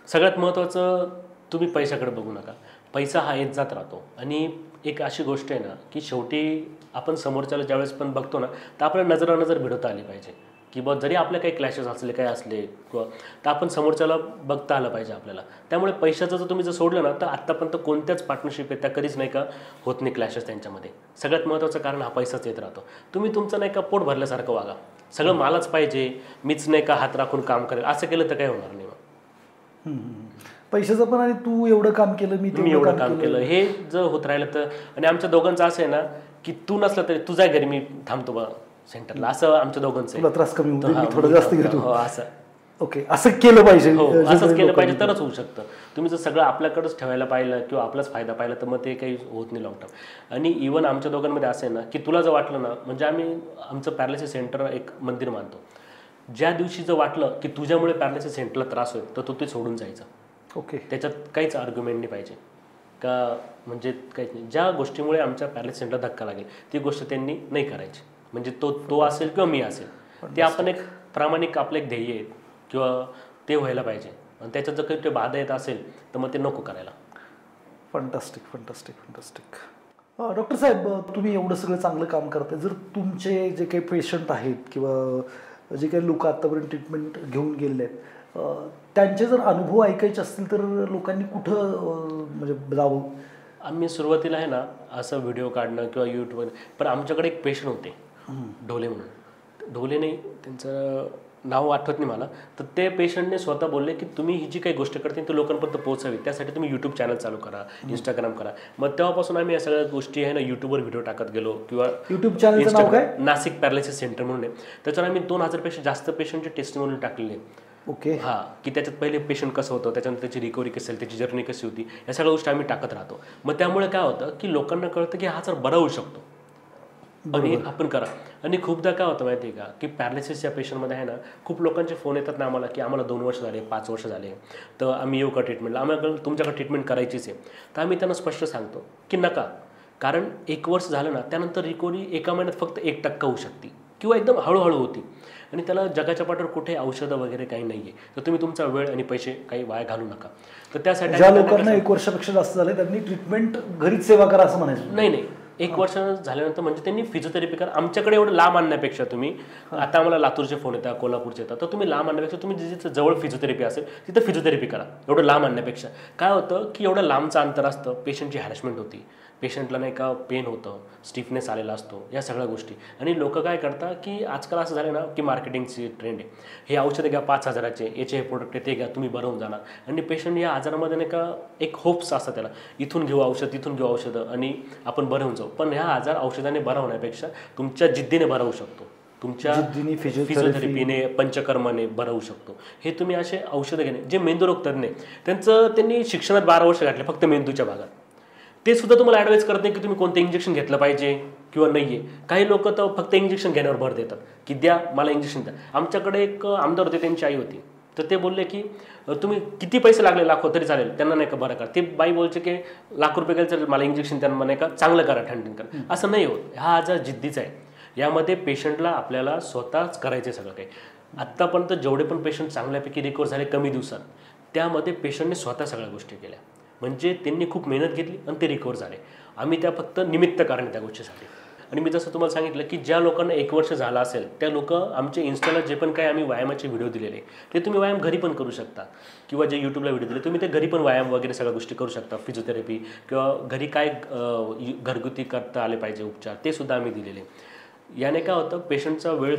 सगळ्यात महत्त्वाचं तुम्ही पैशाकडे बघू नका. पैसा हा येत जात राहतो. आणि एक अशी गोष्ट आहे ना की शेवटी आपण समोरच्याला ज्यावेळेस पण बघतो ना तर आपल्याला नजर भिडवता आली पाहिजे की बा जरी आपले काही क्लॅशेस असले काय असले किंवा तर आपण समोरच्याला बघता आलं पाहिजे आपल्याला. त्यामुळे पैशाचं जर तुम्ही जर सोडलं ना तर आत्तापर्यंत कोणत्याच पार्टनरशिप आहे त्या कधीच नाही का होत नाही क्लॅशेस त्यांच्यामध्ये. सगळ्यात महत्त्वाचं कारण हा पैसाच येत राहतो. तुम्ही तुमचं नाही का पोट भरल्यासारखं वागा, सगळं मलाच पाहिजे मीच नाही का हात राखून काम करेल असं केलं तर काही होणार नाही. पैशाचं पण आणि तू एवढं काम केलं मी एवढं काम केलं हे जर होत राहिलं तर. आणि आमच्या दोघांचं असं आहे ना की तू नसला तरी तुझ्या घरी मी थांबतो बा सेंटरला, असं आमच्या दोघांचं तुला त्रास कमी होऊ दे, हा, मी थोडं जास्त हो, घेतो. असं ओके, असं केलं पाहिजे. हो, असंच जनरली केलं पाहिजे लोकांनी. तरच होऊ शकतं. तुम्ही जर सगळं आपल्याकडेच ठेवायला पाहिलं किंवा आपलाच फायदा पाहिला तर मग ते काही होत नाही लॉंग टर्म. आणि इव्हन आमच्या दोघांमध्ये असं आहे ना की तुला जर वाटलं ना, म्हणजे आम्ही आमचं पॅरालिसिस सेंटर एक मंदिर मानतो. ज्या दिवशी जर वाटलं की तुझ्यामुळे पॅरालिसिस सेंटरला त्रास होईल तर तू ते सोडून जायचं. ओके, त्याच्यात काहीच आर्ग्युमेंट नाही पाहिजे का, म्हणजे काहीच नाही. ज्या गोष्टीमुळे आमच्या पॅरालिसिस सेंटरला धक्का लागेल ती गोष्ट त्यांनी नाही करायची. म्हणजे तो असेल किंवा मी असेल, ते आपण एक प्रामाणिक आपलं एक ध्येय आहे किंवा ते व्हायला पाहिजे. आणि त्याच्यात जर काही ते बाधा येत असेल तर मग ते नको करायला. Fantastic fantastic fantastic. डॉक्टर साहेब, तुम्ही एवढं सगळं चांगलं काम करताय, जर तुमचे जे काही पेशंट आहेत किंवा जे काही लोक आत्तापर्यंत ट्रीटमेंट घेऊन गेले आहेत, त्यांचे जर अनुभव ऐकायचे असतील तर लोकांनी कुठं म्हणजे जावं? आम्ही सुरुवातीला आहे ना असं व्हिडिओ काढणं किंवा यूट्यूबवर, पण आमच्याकडे एक पेशंट होते ढोले म्हणून, ढोले नाही त्यांचं नाव आठवत नाही मला, तर ते पेशंटने स्वतः बोलले की तुम्ही ही जी काही गोष्ट करते ती लोकांपर्यंत पोहोचावी, त्यासाठी तुम्ही यूट्यूब चॅनल चालू करा, इंस्टाग्राम करा. मग तेव्हापासून आम्ही या सगळ्या गोष्टी आहे ना यूट्यूबवर व्हिडिओ टाकत गेलो. किंवा यूट्यूब चॅनलचं नाव काय? नाशिक पॅरालिसिस सेंटर म्हणून आहे. त्याच्यावर आम्ही 2000 पेक्षा जास्त पेशंटचे टेस्टिमोनियल टाकलेले. ओके, हां, की त्याच्यात पहिले पेशंट कसं होतं, त्याच्यानंतर त्याची रिकव्हरी कशी असेल, त्याची जर्नी कशी होती, या सगळ्या गोष्टी आम्ही टाकत राहतो. मग त्यामुळे काय होतं की लोकांना कळतं की हा जर बरा होऊ शकतो आणि आपण करा. आणि खूपदा काय होतं माहिती आहे का की पॅरालिसिसच्या पेशंटमध्ये आहे ना खूप लोकांचे फोन येतात ना आम्हाला की आम्हाला 2 वर्ष झाले, 5 वर्ष झाले, तर आम्ही येऊ का ट्रीटमेंटला, आम्हाला तुमच्याकडे ट्रीटमेंट करायचीच आहे. तर आम्ही त्यांना स्पष्ट सांगतो की नका, कारण 1 वर्ष झालं ना त्यानंतर रिकव्हरी एका महिन्यात फक्त 1% होऊ शकते किंवा एकदम हळूहळू होती. आणि त्याला जगाच्या पाठीवर कुठे औषधं वगैरे काही नाही आहे. तर तुम्ही तुमचा वेळ आणि पैसे काही वाया घालू नका. तर त्यासाठी ज्या लोकांना 1 वर्षापेक्षा जास्त झाले त्यांनी ट्रीटमेंट घरीच सेवा करा असं म्हणायचं? नाही, 1 वर्ष झाल्यानंतर म्हणजे त्यांनी फिजिओथेरपी करा. आमच्याकडे एवढं लांब आणण्यापेक्षा तुम्ही, आता आम्हाला लातूरचे फोन येतात, कोल्हापूरचे येतात, तर तुम्ही लांब आणण्यापेक्षा तुम्ही जिथे जवळ फिजिओथेरपी असेल तिथं फिजिओथेरपी करा. एवढं लांब आणण्यापेक्षा काय होतं की एवढं लांबचं अंतर असतं, पेशंटची हॅरॅसमेंट होती, पेशंटला नाही का पेन होतं, स्टिफनेस आलेला असतो, या सगळ्या गोष्टी. आणि लोक काय करतात की आजकाल असं झालं ना की मार्केटिंगची ट्रेंड आहे, हे औषधं घ्या 5000चे, याचे हे प्रोडक्ट आहे ते घ्या, तुम्ही बरं होऊन जाणार. आणि पेशंट या आजारामध्ये नाही का एक होप्स असतात त्याला, इथून घेऊ औषध, तिथून घेऊ औषधं आणि आपण बरं होऊन जाऊ. पण ह्या आजार औषधाने बरा होण्यापेक्षा तुमच्या जिद्दीने बरा होऊ शकतो, तुमच्या फिजिओथेरपीने, पंचकर्माने बरा होऊ शकतो. हे तुम्ही असे औषधं घेणे. जे मेंदूरोग तज्ञ त्यांनी शिक्षणात 12 वर्ष घातले फक्त मेंदूच्या भागात, ते सुद्धा तुम्हाला ॲडवाइस करत नाही की तुम्ही कोणतं इंजेक्शन घेतलं पाहिजे किंवा नाही आहे. काही लोक तर फक्त इंजेक्शन घेण्यावर भर देतात की द्या मला इंजेक्शन द्या. आमच्याकडे एक आमदार होते, त्यांची आई होती, तर ते बोलले की तुम्ही किती पैसे लागले, लाखो तरी चालेल, त्यांना नाही का बरं करा. ते बाई बोलचे की लाख रुपये गेले चालेल, मला इंजेक्शन त्यांना नाही का चांगलं करा, ठणठण करा. असं नाही होत. हा आजार जिद्दीचा आहे. यामध्ये पेशंटला आपल्याला स्वतःच करायचं सगळं काही. आत्तापर्यंत जेवढे पण पेशंट चांगल्यापैकी रिकवर झाले कमी दिवसात, त्यामध्ये पेशंटने स्वतः सगळ्या गोष्टी केल्या. म्हणजे त्यांनी खूप मेहनत घेतली आणि ते रिकवर झाले. आम्ही त्या फक्त निमित्त कारण त्या गोष्टीसाठी. आणि मी जसं तुम्हाला सांगितलं की ज्या लोकांना 1 वर्ष झालं असेल त्या लोक आमचे इन्स्टाला जे पण काही आम्ही व्यायामाचे व्हिडिओ दिलेले ते तुम्ही व्यायाम घरी पण करू शकता, किंवा जे यूट्यूबला व्हिडिओ दिले तुम्ही ते घरी पण व्यायाम वगैरे सगळ्या गोष्टी करू शकता. फिजिओथेरपी किंवा घरी काय घरगुती करता आले पाहिजे उपचार, ते सुद्धा आम्ही दिलेले. याने काय होतं, पेशंटचा वेळ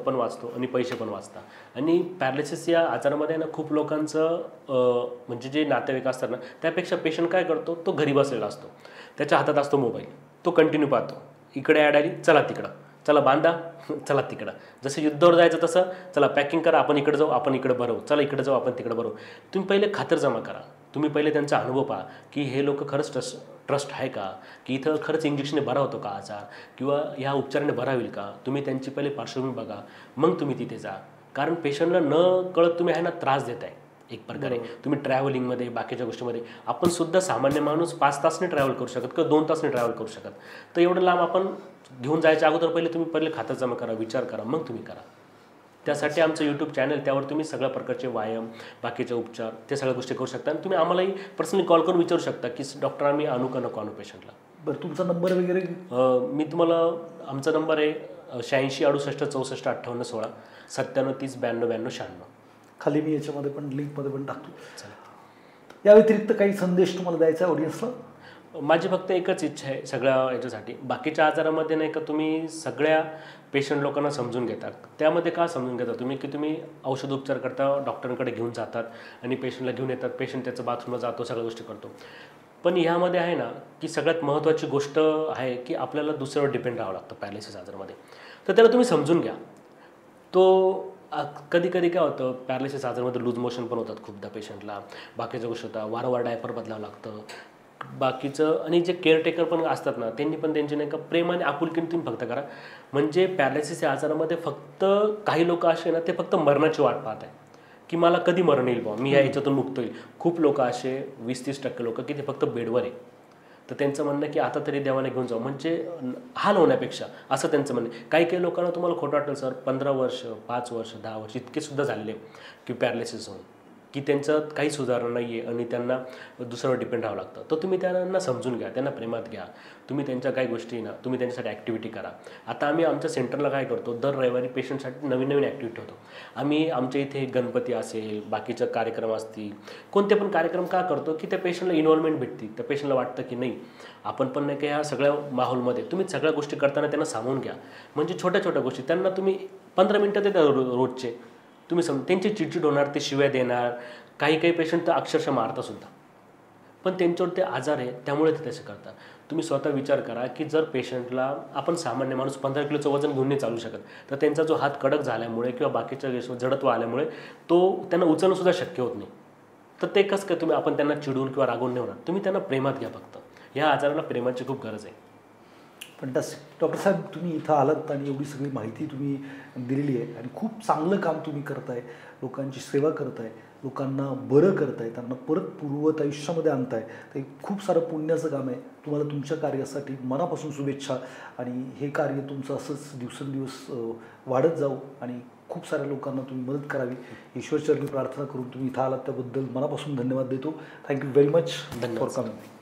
पण वाचतो आणि पैसे पण वाचतात. आणि पॅरालिसिस या आजारामध्ये ना खूप लोकांचं म्हणजे जे नातेवाईक असतात ना, त्यापेक्षा पेशंट काय करतो, तो घरी बसलेला असतो, त्याच्या हातात असतो मोबाईल, तो कंटिन्यू पाहतो. इकडे ॲड आली, चला तिकडं, चला बांधा, चला तिकडं. जसं युद्धावर जायचं तसं चला पॅकिंग करा, आपण इकडे जाऊ, आपण इकडे भरवू, चला इकडे जाऊ, आपण तिकडे भरवू. तुम्ही पहिले खातर जमा करा. तुम्ही पहिले त्यांचा अनुभव पहा की हे लोक खरंच ट्रस्ट आहे का, की इथं खरंच इंजेक्शनने बरा होतो का आजार, किंवा ह्या उपचाराने बरा होईल का. तुम्ही त्यांची पहिले पार्श्वभूमी बघा, मग तुम्ही तिथे जा. कारण पेशंटला न कळत तुम्ही आहे ना त्रास देताय एक प्रकारे. तुम्ही ट्रॅव्हलिंगमध्ये, बाकीच्या गोष्टीमध्ये, आपण सुद्धा सामान्य माणूस 5 तासने ट्रॅव्हल करू शकत किंवा 2 तासने ट्रॅव्हल करू शकत. तर एवढं लांब आपण घेऊन जायच्या अगोदर पहिले खातं जमा करा, विचार करा, मग तुम्ही करा. त्यासाठी आमचं यूट्यूब चॅनल, त्यावर तुम्ही सगळ्या प्रकारचे व्यायाम, बाकीचे उपचार, ते सगळ्या गोष्टी करू शकता. आणि तुम्ही आम्हालाही पर्सनली कॉल करून विचारू शकता की डॉक्टर आम्ही आणू का नको आणू पेशंटला. बरं, तुमचा नंबर वगैरे? मी तुम्हाला, आमचा नंबर आहे 86 68 64 58 16 97 30 92 92 96. खाली मी याच्यामध्ये पण लिंकमध्ये पण टाकतो. या व्यतिरिक्त काही संदेश तुम्हाला द्यायचा आहे ऑडियन्सला? माझी फक्त एकच इच्छा आहे सगळ्या याच्यासाठी, बाकीच्या आजारामध्ये नाही का तुम्ही सगळ्या पेशंट लोकांना समजून घेतात. त्यामध्ये का समजून घेता तुम्ही, की तुम्ही औषधोपचार करता, डॉक्टरांकडे घेऊन जातात आणि पेशंटला घेऊन येतात, पेशंट त्याचं बाथरूमला जातो, सगळ्या गोष्टी करतो. पण ह्यामध्ये आहे ना की सगळ्यात महत्त्वाची गोष्ट आहे की आपल्याला दुसऱ्यावर डिपेंड राहावं लागतं पॅरालिसिस आजारामध्ये. तर त्याला तुम्ही समजून घ्या. तो कधी कधी काय होतं, पॅरालिसिस आजारामध्ये लूज मोशन पण होतात खूपदा पेशंटला, बाकीच्या गोष्टी होतात, वारंवार डायपर बदलावं लागतं बाकीचं. आणि जे केअरटेकर पण असतात ना, त्यांनी पण त्यांचे नाही का प्रेमाने आपुलकीने तुम्ही फक्त करा. म्हणजे पॅरालिसिस या आजारामध्ये फक्त काही लोक असे ना, ते फक्त मरणाची वाट पाहत आहे की मला कधी मरण येईल बा, मी या याच्यातून मुक्त होईल. खूप लोक असे 20-30% लोक की ते फक्त बेडवर आहे. तर त्यांचं म्हणणं की आता तरी देवाने घेऊन जाऊ, म्हणजे हाल होण्यापेक्षा, असं त्यांचं म्हणणं. काही काही लोकांना तुम्हाला खोटं वाटेल सर, 15 वर्ष 5 वर्ष 10 वर्ष इतके सुद्धा झालेले की पॅरालिसिस होऊन की त्यांचं काही सुधारणा नाही आहे आणि त्यांना दुसऱ्यावर डिपेंड राहावं लागतं. तर तुम्ही त्यांना समजून घ्या, त्यांना प्रेमात घ्या. तुम्ही त्यांच्या काही गोष्टी ना, तुम्ही त्यांच्यासाठी ॲक्टिव्हिटी करा. आता आम्ही आमच्या सेंटरला काय करतो, दर रविवारी पेशंटसाठी नवीन नवीन ॲक्टिव्हिटी होतो. आम्ही आमच्या इथे गणपती असेल, बाकीचे कार्यक्रम असतील, कोणते पण कार्यक्रम का करतो की त्या पेशंटला इन्व्हॉल्वमेंट भेटते. त्या पेशंटला वाटतं की नाही आपण पण नाही का ह्या सगळ्या माहोलमध्ये, तुम्ही सगळ्या गोष्टी करताना त्यांना सामावून घ्या. म्हणजे छोट्या छोट्या गोष्टी त्यांना तुम्ही 15 मिनटं देता रोजचे. तुम्ही त्यांची चिडचिड होणार, ते शिव्या देणार, काही काही पेशंट तर अक्षरशः मारतासुद्धा, पण त्यांच्यावर ते आजार आहे त्यामुळे ते तसे करतात. तुम्ही स्वतः विचार करा की जर पेशंटला, आपण सामान्य माणूस 15 किलोचं वजन घेऊन नाही चालू शकत, तर त्यांचा जो हात कडक झाल्यामुळे किंवा बाकीच्या जडत्व आल्यामुळे तो त्यांना उचलणंसुद्धा शक्य होत नाही. तर ते कसं काय तुम्ही, आपण त्यांना चिडून किंवा रागवून नाही होणार. तुम्ही त्यांना प्रेमात घ्या फक्त. ह्या आजाराला प्रेमाची खूप गरज आहे. फंटास्टिक. डॉक्टर साहेब, तुम्ही इथं आलात आणि एवढी सगळी माहिती तुम्ही दिलेली आहे आणि खूप चांगलं काम तुम्ही करताय, लोकांची सेवा करताय, लोकांना बरं करताय, त्यांना परत पूर्ववत आयुष्यामध्ये आणताय. ते खूप सारं पुण्याचं काम आहे. तुम्हाला तुमच्या कार्यासाठी मनापासून शुभेच्छा आणि हे कार्य तुमचं असंच दिवसेंदिवस वाढत जाऊ आणि खूप साऱ्या लोकांना तुम्ही मदत करावी. ईश्वरचरणी प्रार्थना करून तुम्ही इथं आलात त्याबद्दल मनापासून धन्यवाद देतो. Thank you very much for coming.